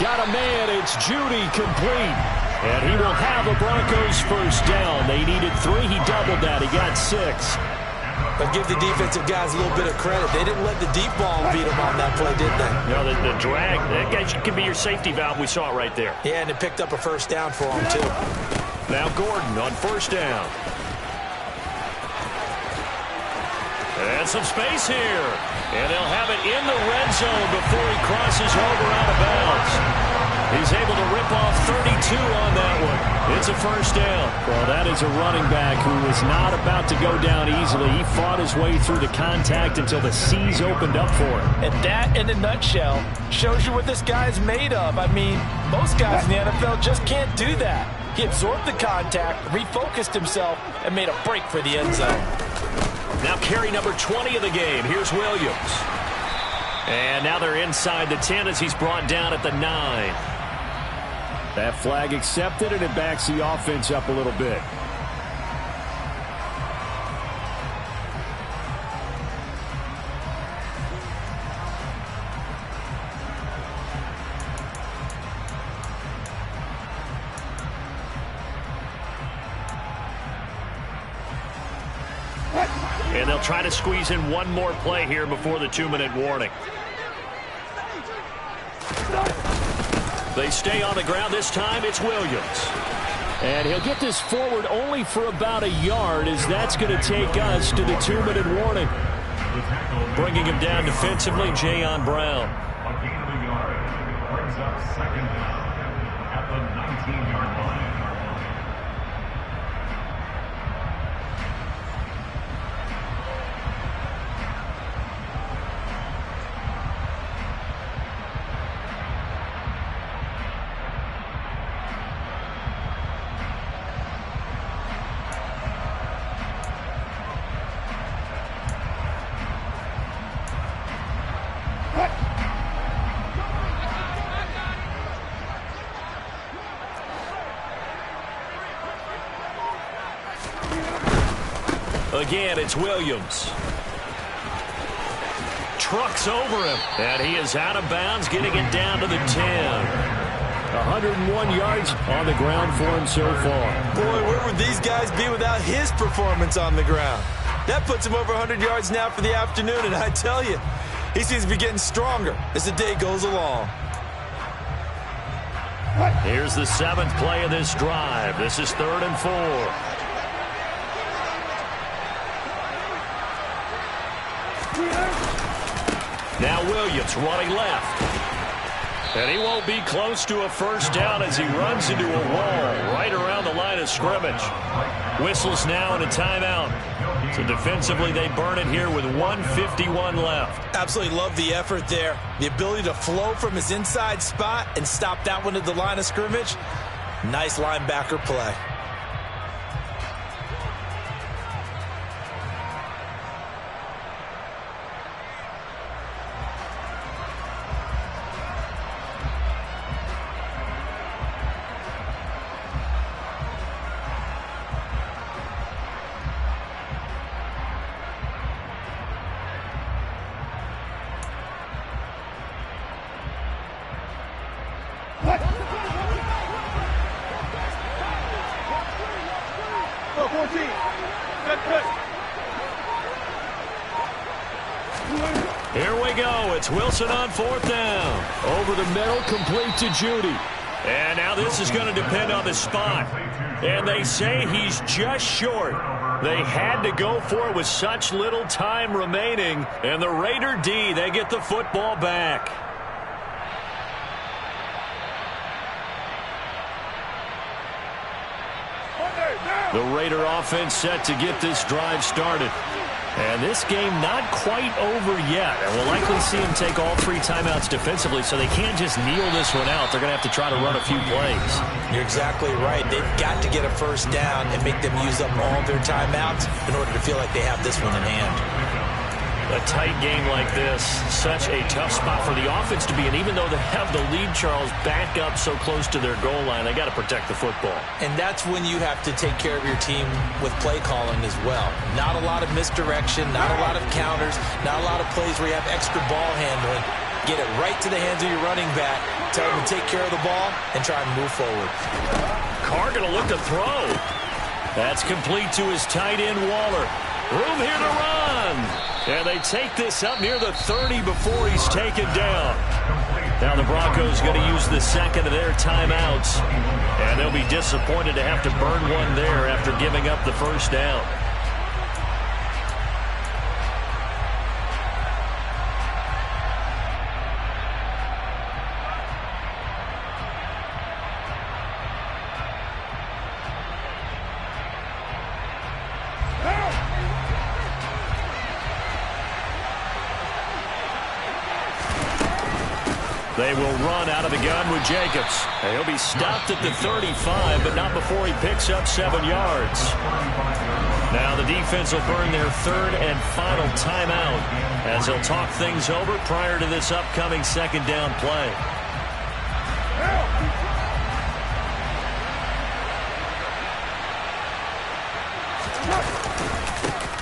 Got a man. It's Judy complete. And he will have a Broncos first down. They needed 3. He doubled that. He got 6. But give the defensive guys a little bit of credit. They didn't let the deep ball beat them on that play, did they? No, the drag. That guy can be your safety valve. We saw it right there. Yeah, and it picked up a first down for him, too. Now Gordon on first down. And some space here. And they'll have it in the red zone before he crosses over out of bounds. He's able to rip off 32 on that one. It's a first down. Well, that is a running back who was not about to go down easily. He fought his way through the contact until the seas opened up for him. And that, in a nutshell, shows you what this guy's made of. I mean, most guys in the NFL just can't do that. He absorbed the contact, refocused himself, and made a break for the end zone. Now carry number 20 of the game. Here's Williams. And now they're inside the 10 as he's brought down at the 9. That flag accepted, and it backs the offense up a little bit. And they'll try to squeeze in one more play here before the 2-minute warning. They stay on the ground. This time it's Williams. And he'll get this forward only for about a yard, as that's going to take us to the 2-minute warning. Bringing him down defensively, Jayon Brown. A gain of a yard brings up 2nd down at the 19-yard line. Again, it's Williams. Trucks over him. And he is out of bounds, getting it down to the 10. 101 yards on the ground for him so far. Boy, where would these guys be without his performance on the ground? That puts him over 100 yards now for the afternoon, and I tell you, he seems to be getting stronger as the day goes along. Here's the 7th play of this drive. This is 3rd and 4. Now Williams running left. And he won't be close to a first down as he runs into a wall right around the line of scrimmage. Whistles now and a timeout. So defensively, they burn it here with 1:51 left. Absolutely love the effort there. The ability to flow from his inside spot and stop that one at the line of scrimmage. Nice linebacker play. Here we go. It's Wilson on 4th down. Over the middle, complete to Judy. And now this is going to depend on the spot. And they say he's just short. They had to go for it with such little time remaining. And the Raider D, they get the football back. The Raider offense set to get this drive started. And this game not quite over yet. And we'll likely see him take all 3 timeouts defensively, so they can't just kneel this one out. They're going to have to try to run a few plays. You're exactly right. They've got to get a first down and make them use up all their timeouts in order to feel like they have this one in hand. A tight game like this, such a tough spot for the offense to be in. Even though they have the lead, Charles, back up so close to their goal line, they got to protect the football. And that's when you have to take care of your team with play calling as well. Not a lot of misdirection, not a lot of counters, not a lot of plays where you have extra ball handling. Get it right to the hands of your running back, tell him to take care of the ball, and try and move forward. Carr going to look to throw. That's complete to his tight end, Waller. Room here to run. And they take this up near the 30 before he's taken down. Now the Broncos going to use the second of their timeouts. And they'll be disappointed to have to burn one there after giving up the first down. They will run out of the gun with Jacobs. And he'll be stopped at the 35, but not before he picks up 7 yards. Now the defense will burn their 3rd and final timeout as they'll talk things over prior to this upcoming 2nd down play.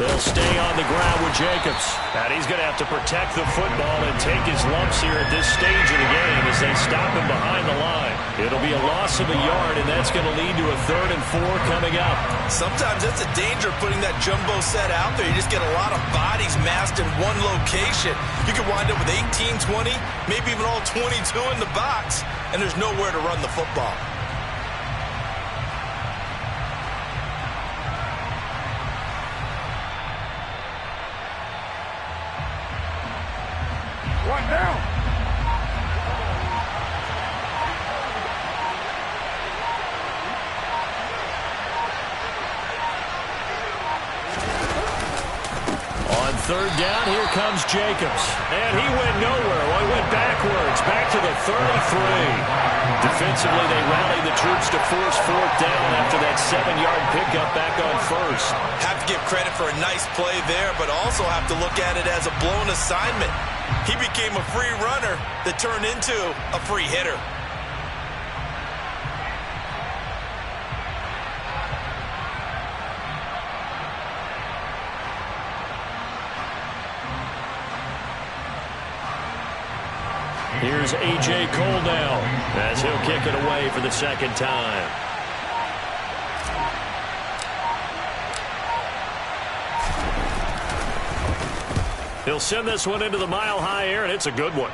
They'll stay on the ground with Jacobs. And he's going to have to protect the football and take his lumps here at this stage of the game as they stop him behind the line. It'll be a loss of a yard, and that's going to lead to a 3rd and 4 coming up. Sometimes that's the danger of putting that jumbo set out there. You just get a lot of bodies massed in one location. You could wind up with 18, 20, maybe even all 22 in the box, and there's nowhere to run the football. One down. On 3rd down, here comes Jacobs. And he went nowhere. Well, he went backwards, back to the 33. Defensively, they rallied the troops to force 4th down after that 7-yard pickup back on 1st. Have to give credit for a nice play there, but also have to look at it as a blown assignment. He became a free runner that turned into a free hitter. Here's A.J. Cole now as he'll kick it away for the second time. He'll send this one into the mile-high air, and it's a good one.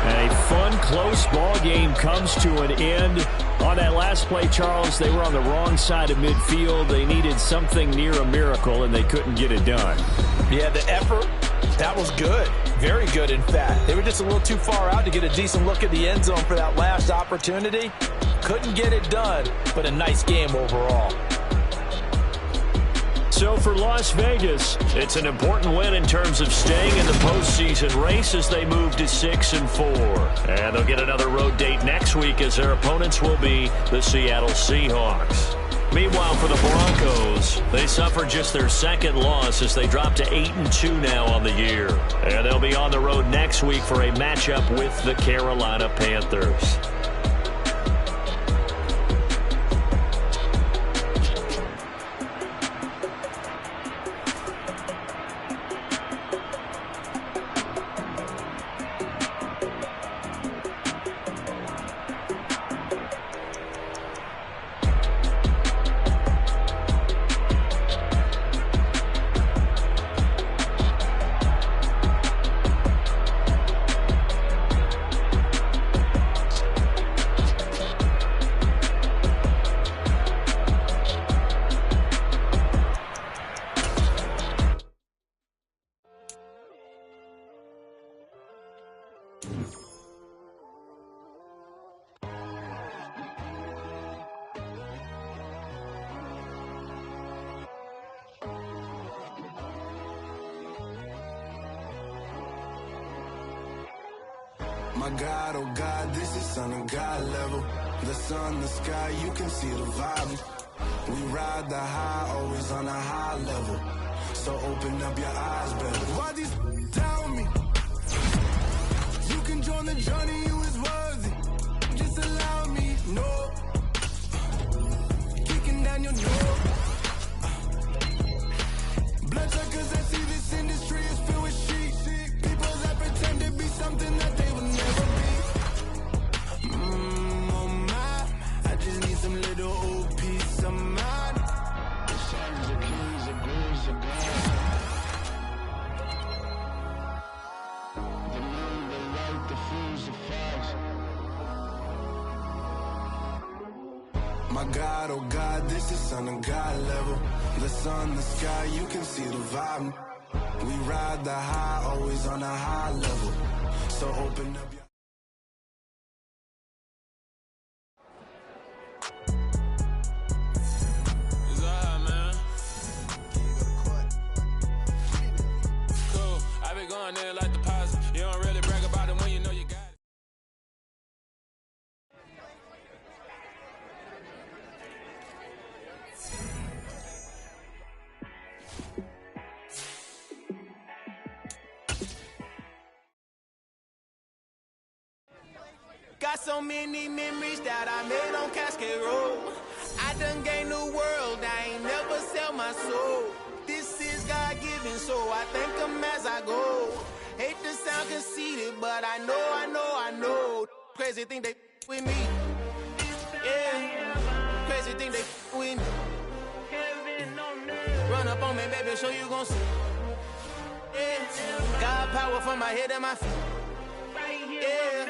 A fun, close ball game comes to an end. On that last play, Charles, they were on the wrong side of midfield. They needed something near a miracle, and they couldn't get it done. Yeah, the effort, that was good. Very good, in fact. They were just a little too far out to get a decent look at the end zone for that last opportunity. Couldn't get it done, but a nice game overall. So for Las Vegas, it's an important win in terms of staying in the postseason race as they move to 6-4. And they'll get another road date next week as their opponents will be the Seattle Seahawks. Meanwhile, for the Broncos, they suffered just their second loss as they drop to 8-2 now on the year. And they'll be on the road next week for a matchup with the Carolina Panthers. My God, oh God, this is Son of God level. The sun, the sky, you can see the vibe. We ride the high, always on a high level. So open up your eyes, better. Why these tell me? You can join the journey, you is worthy. Just allow me, no. Kicking down your door. Bloodsuckers, I see this industry is filled with sheep. People that pretend to be something that they will never be. Oh my, I just need some little old peace of mind. The sons of kings, the grooves of God. The moon, the light, the fools, the fires. My God, oh God, this is Son of God level. The sun, the sky, you can see the vibe. We ride the high, always on a high level. So open up your... It's alright, man. Cool. I been going there like deposit. You don't really brag about it when you know you got it. Got so many memories that I made on Cascade Road. I done gained the world, I ain't never sell my soul. This is God-given, so I thank him as I go. Hate to sound conceited, but I know. Crazy thing they with me. Yeah, crazy thing they with me. Run up on me, baby, show you gon' see. Yeah, God power from my head and my feet. Yeah.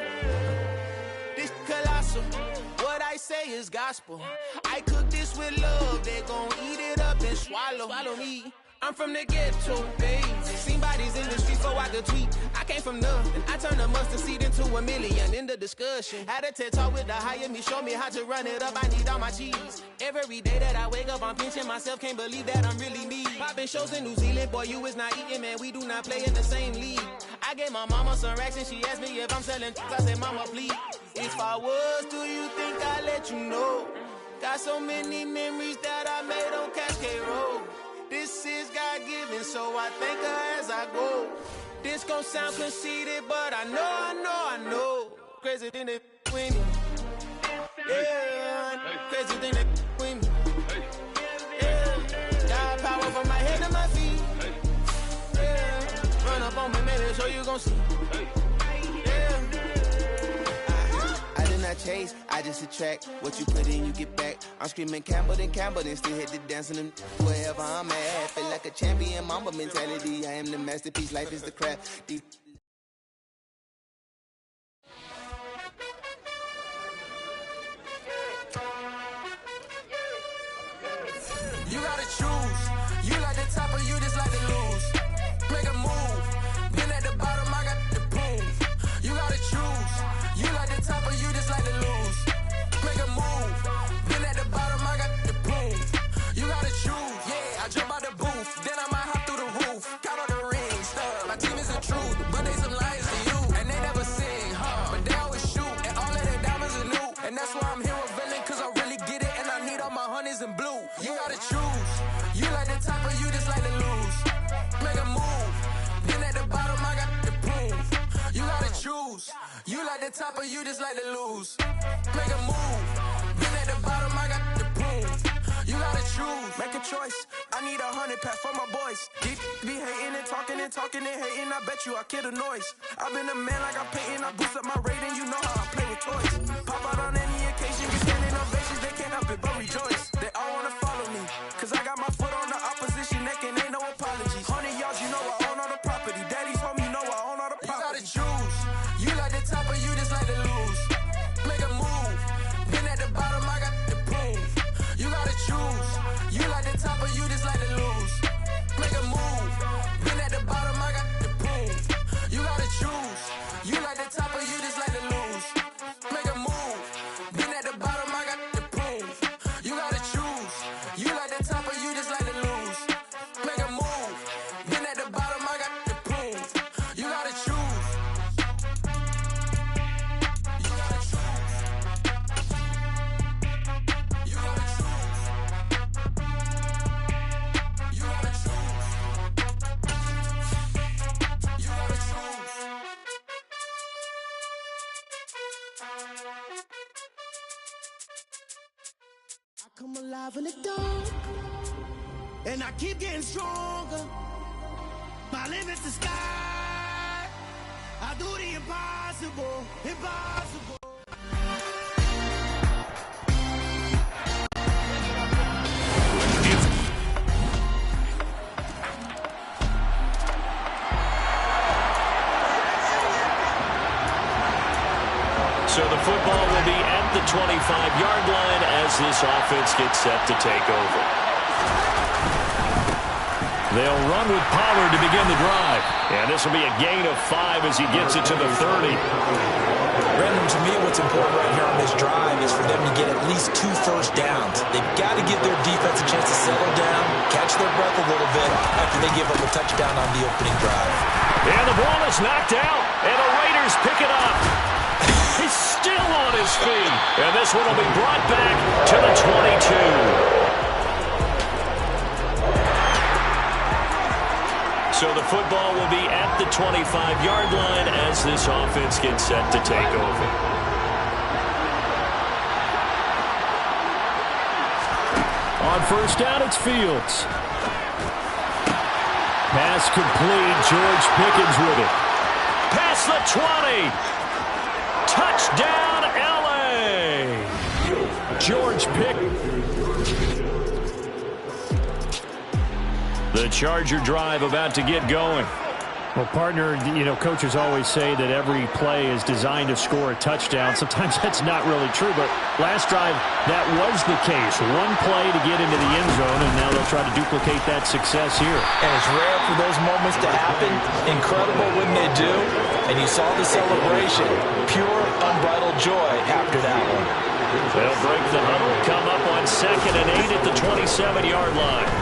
This colossal, what I say is gospel. I cook this with love, they gon' eat it up and swallow me. I'm from the ghetto, baby. Seen bodies in the streets so I could tweet. I came from nothing, I turned a mustard seed into a million. In the discussion, had a TED talk with the higher me, show me how to run it up. I need all my cheese. Every day that I wake up, I'm pinching myself, can't believe that I'm really me. Popping shows in New Zealand, boy, you is not eating, man. We do not play in the same league. I gave my mama some racks and she asked me if I'm selling. I said, mama, please. If I was, do you think I'd let you know? Got so many memories that I made on Cascade Road. This is God-given, so I thank her as I go. This gon' sound conceited, but I know. Crazy thing they with me. Yeah, crazy thing they with me. Yeah. show you gon' see. I do not chase, I just attract. What you put in, you get back. I'm screaming Campbell, then still hit the dancing and wherever I'm at. Feel like a champion, mamba mentality. I am the masterpiece, life is the crap. Deep. You gotta choose. You like the top or you just like to lose. Make a move. Been at the bottom, I got the prove. You gotta choose. You like the top or you just like to lose. Make a move. Been at the bottom, I got the prove. You gotta choose. Yeah, I jump out the booth. Then I might hop through the roof. Count on the rings. My team is the truth, but they some liars to you. And they never sing, but they always shoot. And all of their diamonds are new. And that's why I'm here revealing, cause I really get it. And I need all my honeys in blue. You gotta choose. You like the top or you just like to lose. Make a move. Been at the bottom, I got the proof. You gotta choose. You like the top or you just like to lose. Make a move. Been at the bottom, I got the proof. You gotta choose. Make a choice. I need 100 pack for my boys. Deep be hating and talking and hating. I bet you I kill the noise. I've been a man like I'm Peyton. I boost up my rating. You know how I play with toys. Pop out on any occasion. Get standing ovations. They can't help it but rejoice. They all wanna follow me. Cause I got my foot on the opposition neck and ain't no apologies. 100 yards, you know I own all the property. Daddy's home, you know I own all the property. You gotta choose. You like the top or you just like to lose. Make a move. Been at the bottom, I got the proof. You gotta choose. You like the top or you just like to lose. Make a move. Been at the bottom, I got the proof. You gotta choose. You like the top or you just like to lose. Make a move. Been at the bottom, I got the proof. You gotta choose. You like the top or you just like to lose. Make a move. Been at the bottom, I got the proof. You gotta choose. You gotta choose. You gotta choose. You gotta choose. You gotta choose. I come alive in the dark, and I keep getting stronger. My limit's the sky. I do the impossible, impossible. So the football will be at the 25-yard line as this offense gets set to take over. They'll run with Pollard to begin the drive. And this will be a gain of 5 as he gets it to the 30. Brandon, to me, what's important right here on this drive is for them to get at least 2 first downs. They've got to give their defense a chance to settle down, catch their breath a little bit after they give up a touchdown on the opening drive. And the ball is knocked out, and the Raiders pick it up. He's still on his feet. And this one will be brought back to the 22. So the football will be at the 25-yard line as this offense gets set to take over. On first down, it's Fields. Pass complete. George Pickens with it. Past the 20. Touchdown, L.A. George Pickens. The Charger drive about to get going. Well, partner, coaches always say that every play is designed to score a touchdown. Sometimes that's not really true, but last drive, that was the case. One play to get into the end zone, and now they'll try to duplicate that success here. And it's rare for those moments to happen. Incredible when they do. And you saw the celebration. Pure, unbridled joy after that one. They'll break the huddle, come up on 2nd and 8 at the 27-yard line.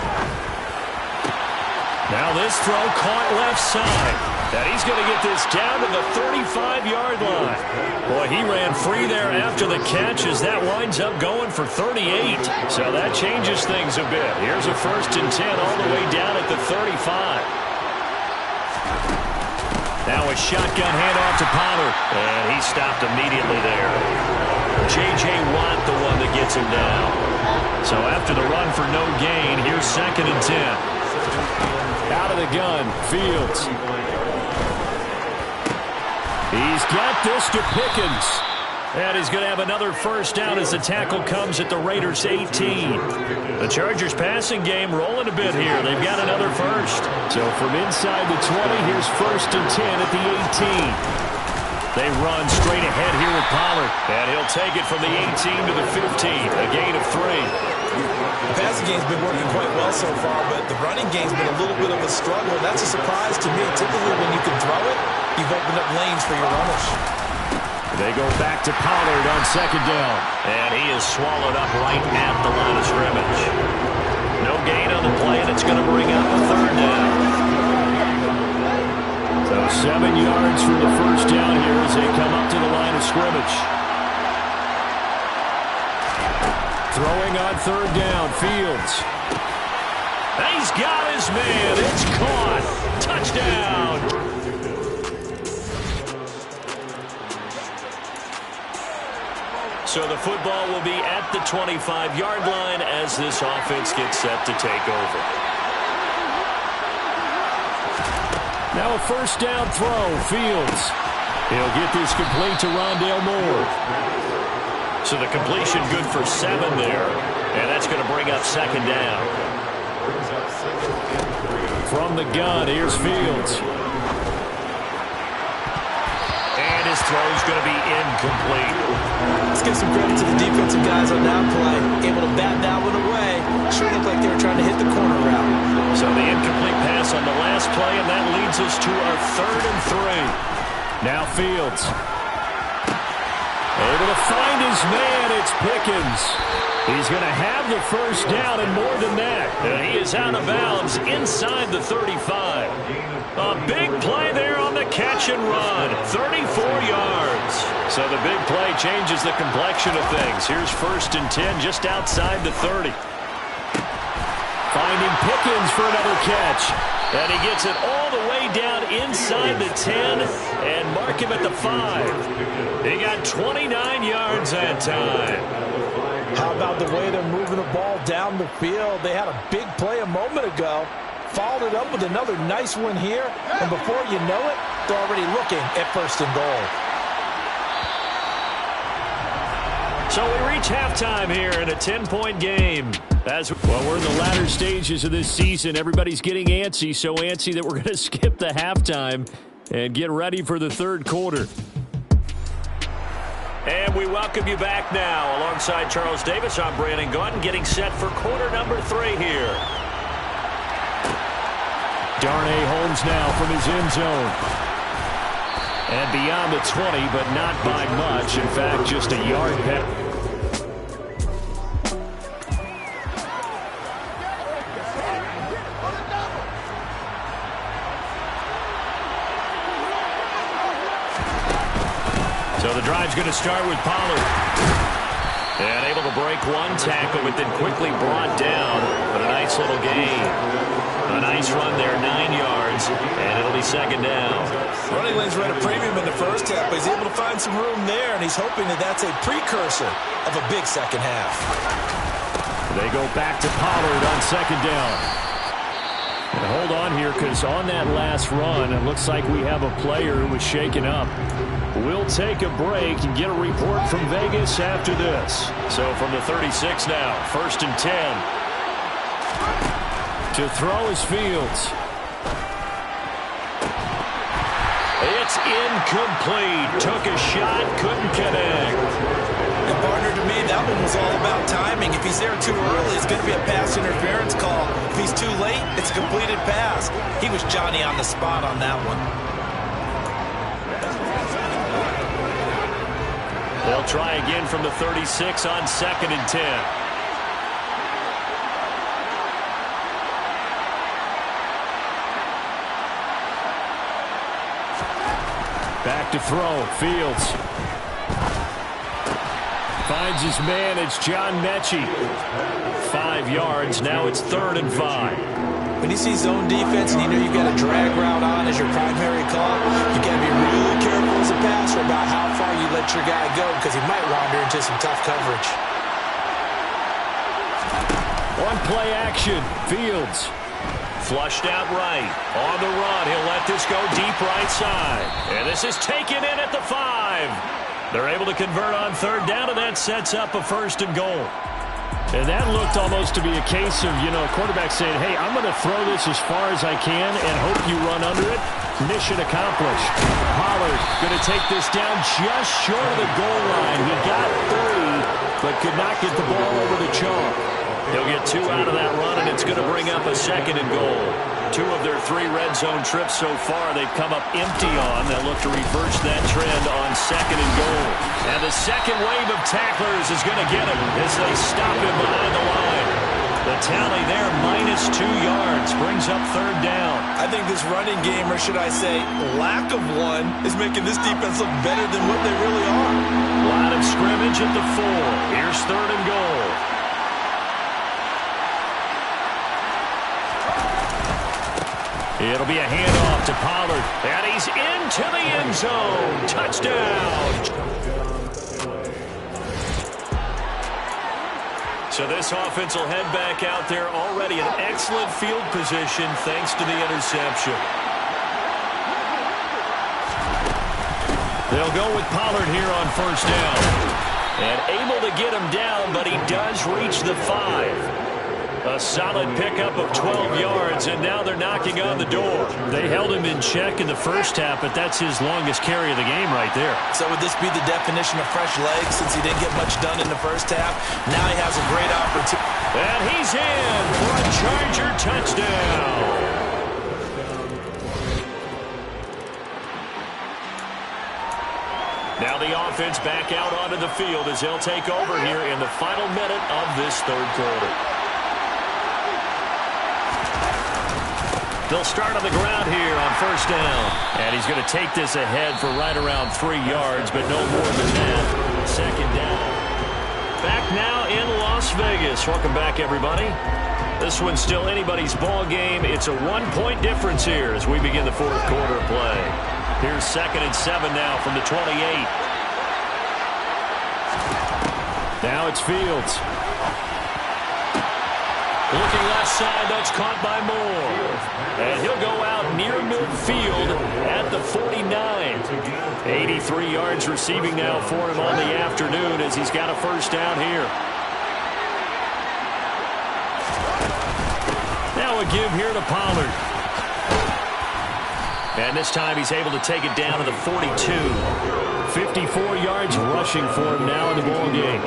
Now this throw caught left side. And he's going to get this down to the 35-yard line. Boy, he ran free there after the catch as that winds up going for 38. So that changes things a bit. Here's a 1st and 10 all the way down at the 35. Now a shotgun handoff to Pollard. And he stopped immediately there. J.J. Watt, the one that gets him down. So after the run for no gain, here's 2nd and 10. Out of the gun, Fields. He's got this to Pickens. And he's going to have another first down as the tackle comes at the Raiders' 18. The Chargers passing game rolling a bit here. They've got another first. So from inside the 20, here's 1st and 10 at the 18. They run straight ahead here with Pollard. And he'll take it from the 18 to the 15. A gain of 3. The passing game's been working quite well so far, but the running game's been a little bit of a struggle. That's a surprise to me. Typically when you can throw it, you've opened up lanes for your runners. They go back to Pollard on 2nd down. And he is swallowed up right at the line of scrimmage. No gain on the play, and it's going to bring up a 3rd down. So 7 yards for the first down here as they come up to the line of scrimmage. Throwing on 3rd down, Fields. He's got his man. It's caught. Touchdown. So the football will be at the 25-yard line as this offense gets set to take over. Now a first down throw, Fields. He'll get this complete to Rondale Moore. So the completion good for 7 there. And that's going to bring up 2nd down. From the gun, here's Fields. And his throw's going to be incomplete. Let's give some credit to the defensive guys on that play. Able to bat that one away. Sure looked like they were trying to hit the corner route. So the incomplete pass on the last play, and that leads us to our 3rd and 3. Now Fields. Able to find his man. It's Pickens. He's going to have the first down and more than that. And he is out of bounds inside the 35. A big play there on the catch and run. 34 yards. So the big play changes the complexion of things. Here's 1st and 10 just outside the 30. Finding Pickens for another catch. And he gets it all the way down inside the 10 and mark him at the 5. He got 29 yards that time. How about the way they're moving the ball down the field? They had a big play a moment ago. Followed it up with another nice one here. And before you know it, they're already looking at 1st and goal. So we reach halftime here in a 10-point game. Well, we're in the latter stages of this season. Everybody's getting antsy, so antsy that we're going to skip the halftime and get ready for the 3rd quarter. And we welcome you back now. Alongside Charles Davis, I'm Brandon Gaudin, getting set for quarter number 3 here. Darnay Holmes now from his end zone. And beyond the 20, but not by much. In fact, just a yard back. So the drive's going to start with Pollard. And able to break one tackle, but then quickly brought down. But a nice little gain. A nice run there, 9 yards, and it'll be 2nd down. Running lanes were at a premium in the first half, but he's able to find some room there, and he's hoping that that's a precursor of a big second half. They go back to Pollard on 2nd down. And hold on here, because on that last run, it looks like we have a player who was shaken up. We'll take a break and get a report from Vegas after this. So from the 36 now, 1st and 10. To throw is Fields. It's incomplete. Took a shot, couldn't connect. And partner, to me, that one was all about timing. If he's there too early, it's going to be a pass interference call. If he's too late, it's a completed pass. He was Johnny on the spot on that one. They'll try again from the 36 on 2nd and 10. Back to throw. Fields. Finds his man. It's John Mechie. 5 yards. Now it's 3rd and 5. When you see zone defense and you know you've got a drag route on as your primary call, you got to be really careful as a passer about how far you let your guy go because he might wander into some tough coverage. One play action. Fields. Flushed out right. On the run. He'll let this go deep right side. And this is taken in at the 5. They're able to convert on third down, and that sets up a 1st and goal. And that looked almost to be a case of, a quarterback saying, hey, I'm going to throw this as far as I can and hope you run under it. Mission accomplished. Pollard going to take this down just short of the goal line. He got 30, but could not get the ball over the chalk. He'll get 2 out of that run, and it's going to bring up a 2nd and goal. 2 of their 3 red zone trips so far they've come up empty on. They'll look to reverse that trend on 2nd and goal. And the second wave of tacklers is going to get him as they stop him behind the line. The tally there, -2 yards, brings up 3rd down. I think this running game, or should I say lack of one, is making this defense look better than what they really are. Line of scrimmage at the 4. Here's 3rd and goal. It'll be a handoff to Pollard, and he's into the end zone. Touchdown. So this offense will head back out there, already in excellent field position thanks to the interception. They'll go with Pollard here on 1st down. And able to get him down, but he does reach the 5. A solid pickup of 12 yards, and now they're knocking on the door. They held him in check in the first half, but that's his longest carry of the game right there. So would this be the definition of fresh legs since he didn't get much done in the first half? Now he has a great opportunity. And he's in for a Charger touchdown. Now the offense back out onto the field as they'll take over here in the final minute of this 3rd quarter. They'll start on the ground here on 1st down. And he's going to take this ahead for right around 3 yards, but no more than that. 2nd down. Back now in Las Vegas. Welcome back, everybody. This one's still anybody's ball game. It's a 1-point difference here as we begin the 4th quarter play. Here's 2nd and 7 now from the 28. Now it's Fields. Looking left side, that's caught by Moore. And he'll go out near midfield at the 49. 83 yards receiving now for him on the afternoon as he's got a 1st down here. Now a give here to Pollard. And this time he's able to take it down to the 42. 54 yards rushing for him now in the ball game.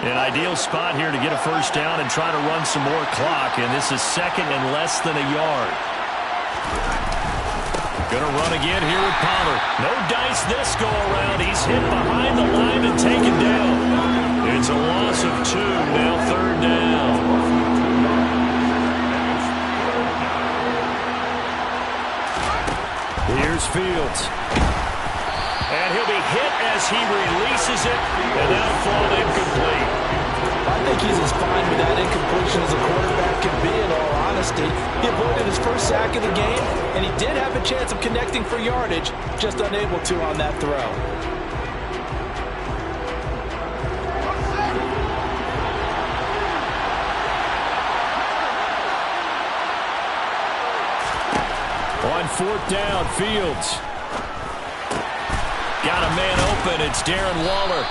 An ideal spot here to get a 1st down and try to run some more clock. And this is 2nd and less than a yard. Going to run again here with Pollard. No dice this go around. He's hit behind the line and taken down. It's a loss of 2. Now 3rd down. Here's Fields. And he'll be hit as he releases it, and that'll fall incomplete. I think he's as fine with that incompletion as a quarterback can be, in all honesty. He avoided his 1st sack of the game, and he did have a chance of connecting for yardage, just unable to on that throw. On 4th down, Fields. Got a man open. It's Darren Waller.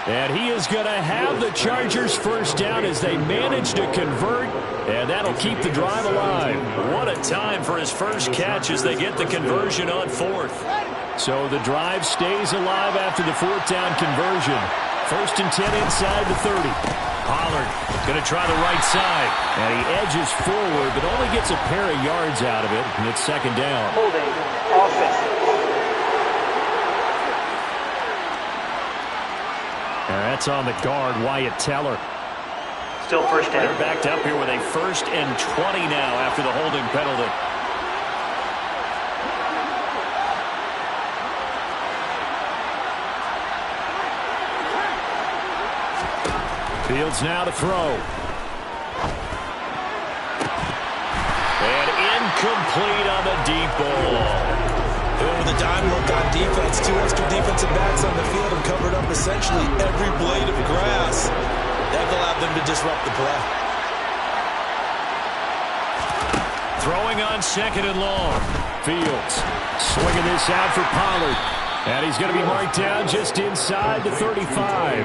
And he is going to have the Chargers 1st down as they manage to convert, and that'll keep the drive alive. What a time for his first catch as they get the conversion on 4th. So the drive stays alive after the 4th down conversion. 1st and 10 inside the 30. Pollard going to try the right side. And he edges forward, but only gets a pair of yards out of it, and it's 2nd down. Holding offense. That's on the guard, Wyatt Teller. Still 1st down. They're backed up here with a 1st and 20 now after the holding penalty. Fields now to throw. And incomplete on the deep ball. Over the dime look on defense. 2 extra defensive backs on the field and covered up essentially every blade of grass. That allowed them to disrupt the play. Throwing on 2nd and long. Fields swinging this out for Pollard. And he's going to be marked down just inside the 35.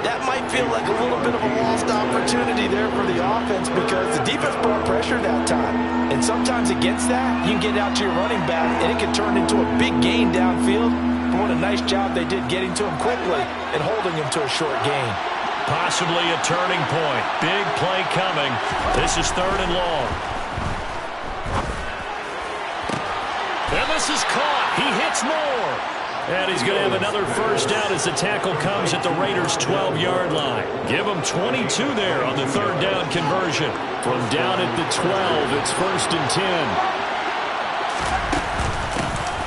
That might feel like a little bit of a lost opportunity there for the offense because the defense brought pressure that time. And sometimes against that, you can get out to your running back, and it can turn into a big gain downfield. But what a nice job they did getting to him quickly and holding him to a short gain. Possibly a turning point. Big play coming. This is 3rd and long. And this is caught. He hits Moore. And he's going to have another first down as the tackle comes at the Raiders' 12-yard line. Give them 22 there on the 3rd down conversion. From down at the 12, it's 1st and 10.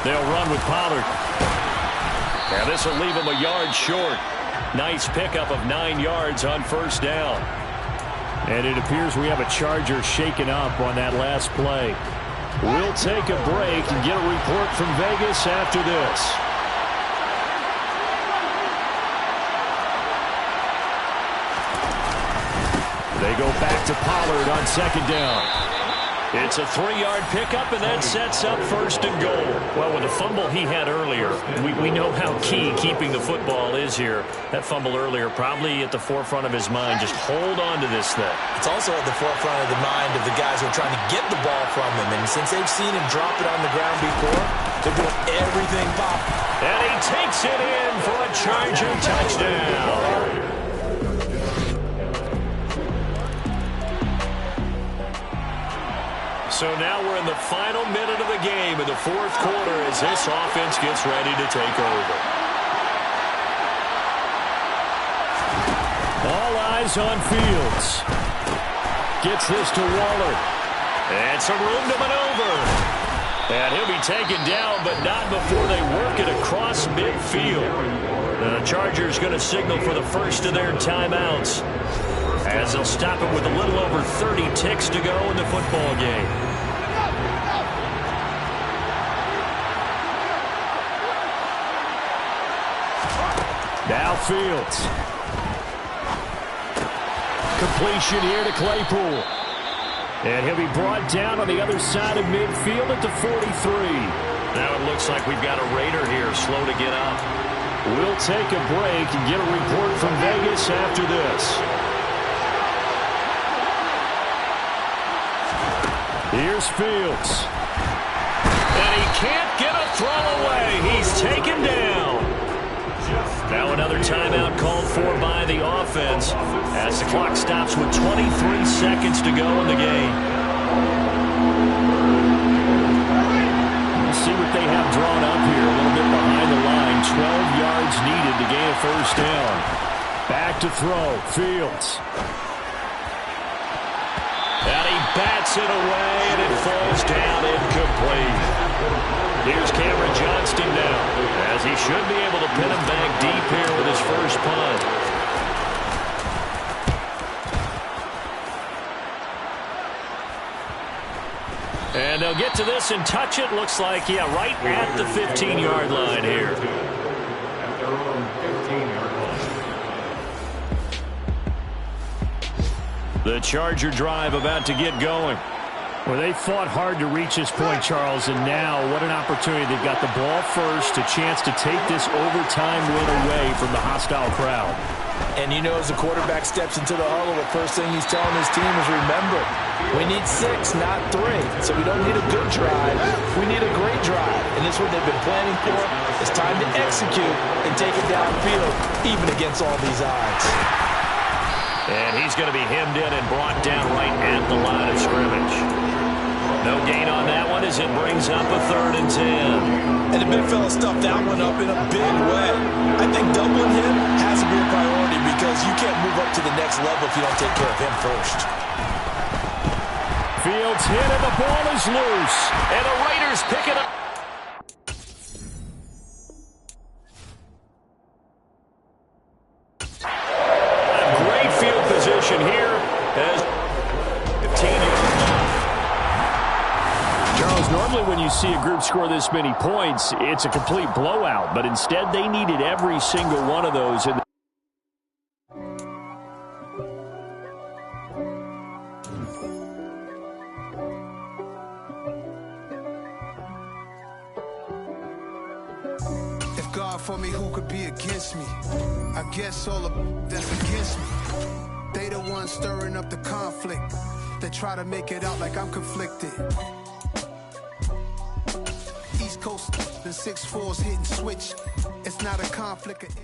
They'll run with Pollard. And this will leave him a yard short. Nice pickup of 9 yards on 1st down. And it appears we have a Charger shaken up on that last play. We'll take a break and get a report from Vegas after this. They go back to Pollard on 2nd down. It's a 3-yard pickup, and that sets up 1st and goal. Well, with the fumble he had earlier, we know how key keeping the football is here. That fumble earlier probably at the forefront of his mind. Just hold on to this thing. It's also at the forefront of the mind of the guys who are trying to get the ball from him. And since they've seen him drop it on the ground before, they're doing everything possible. And he takes it in for a Charger touchdown. So now we're in the final minute of the game in the 4th quarter as this offense gets ready to take over. All eyes on Fields. Gets this to Waller. And some room to maneuver. And he'll be taken down, but not before they work it across midfield. The Chargers going to signal for the first of their timeouts, as they'll stop it with a little over 30 ticks to go in the football game. Now Fields. Completion here to Claypool. And he'll be brought down on the other side of midfield at the 43. Now it looks like we've got a Raider here, slow to get up. We'll take a break and get a report from Vegas after this. Here's Fields. And he can't get a throw away. He's taken down. Now another timeout called for by the offense as the clock stops with 23 seconds to go in the game. We'll see what they have drawn up here. A little bit behind the line. 12 yards needed to gain a first down. Back to throw. Fields. And he bats it away, and it falls down incomplete. Here's Cameron Johnston now, as he should be able to pin him back deep here with his first punt. And they'll get to this and touch it. Looks like, yeah, right at the 15-yard line here. At their own 15-yard line. The Charger drive about to get going. Well, they fought hard to reach this point, Charles, and now what an opportunity. They've got the ball first, a chance to take this overtime win away from the hostile crowd. And you know, as the quarterback steps into the huddle, the first thing he's telling his team is, remember, we need 6, not 3. So we don't need a good drive. We need a great drive. And this is what they've been planning for. It's time to execute and take it downfield, even against all these odds. And he's going to be hemmed in and brought down right at the line of scrimmage. No gain on that one as it brings up a 3rd and 10. And the big fella stuffed that one up in a big way. I think doubling him has to be a priority because you can't move up to the next level if you don't take care of him first. Fields hit and the ball is loose. And the Raiders pick it up. Great field position here as 15 yards. Charles, normally when you you see a group score this many points, it's a complete blowout. But instead, they needed every single one of those in the for me, who could be against me? I guess all of that's against me. They the ones stirring up the conflict. They try to make it out like I'm conflicted. East Coast, the 6'4's hitting switch. It's not a conflict of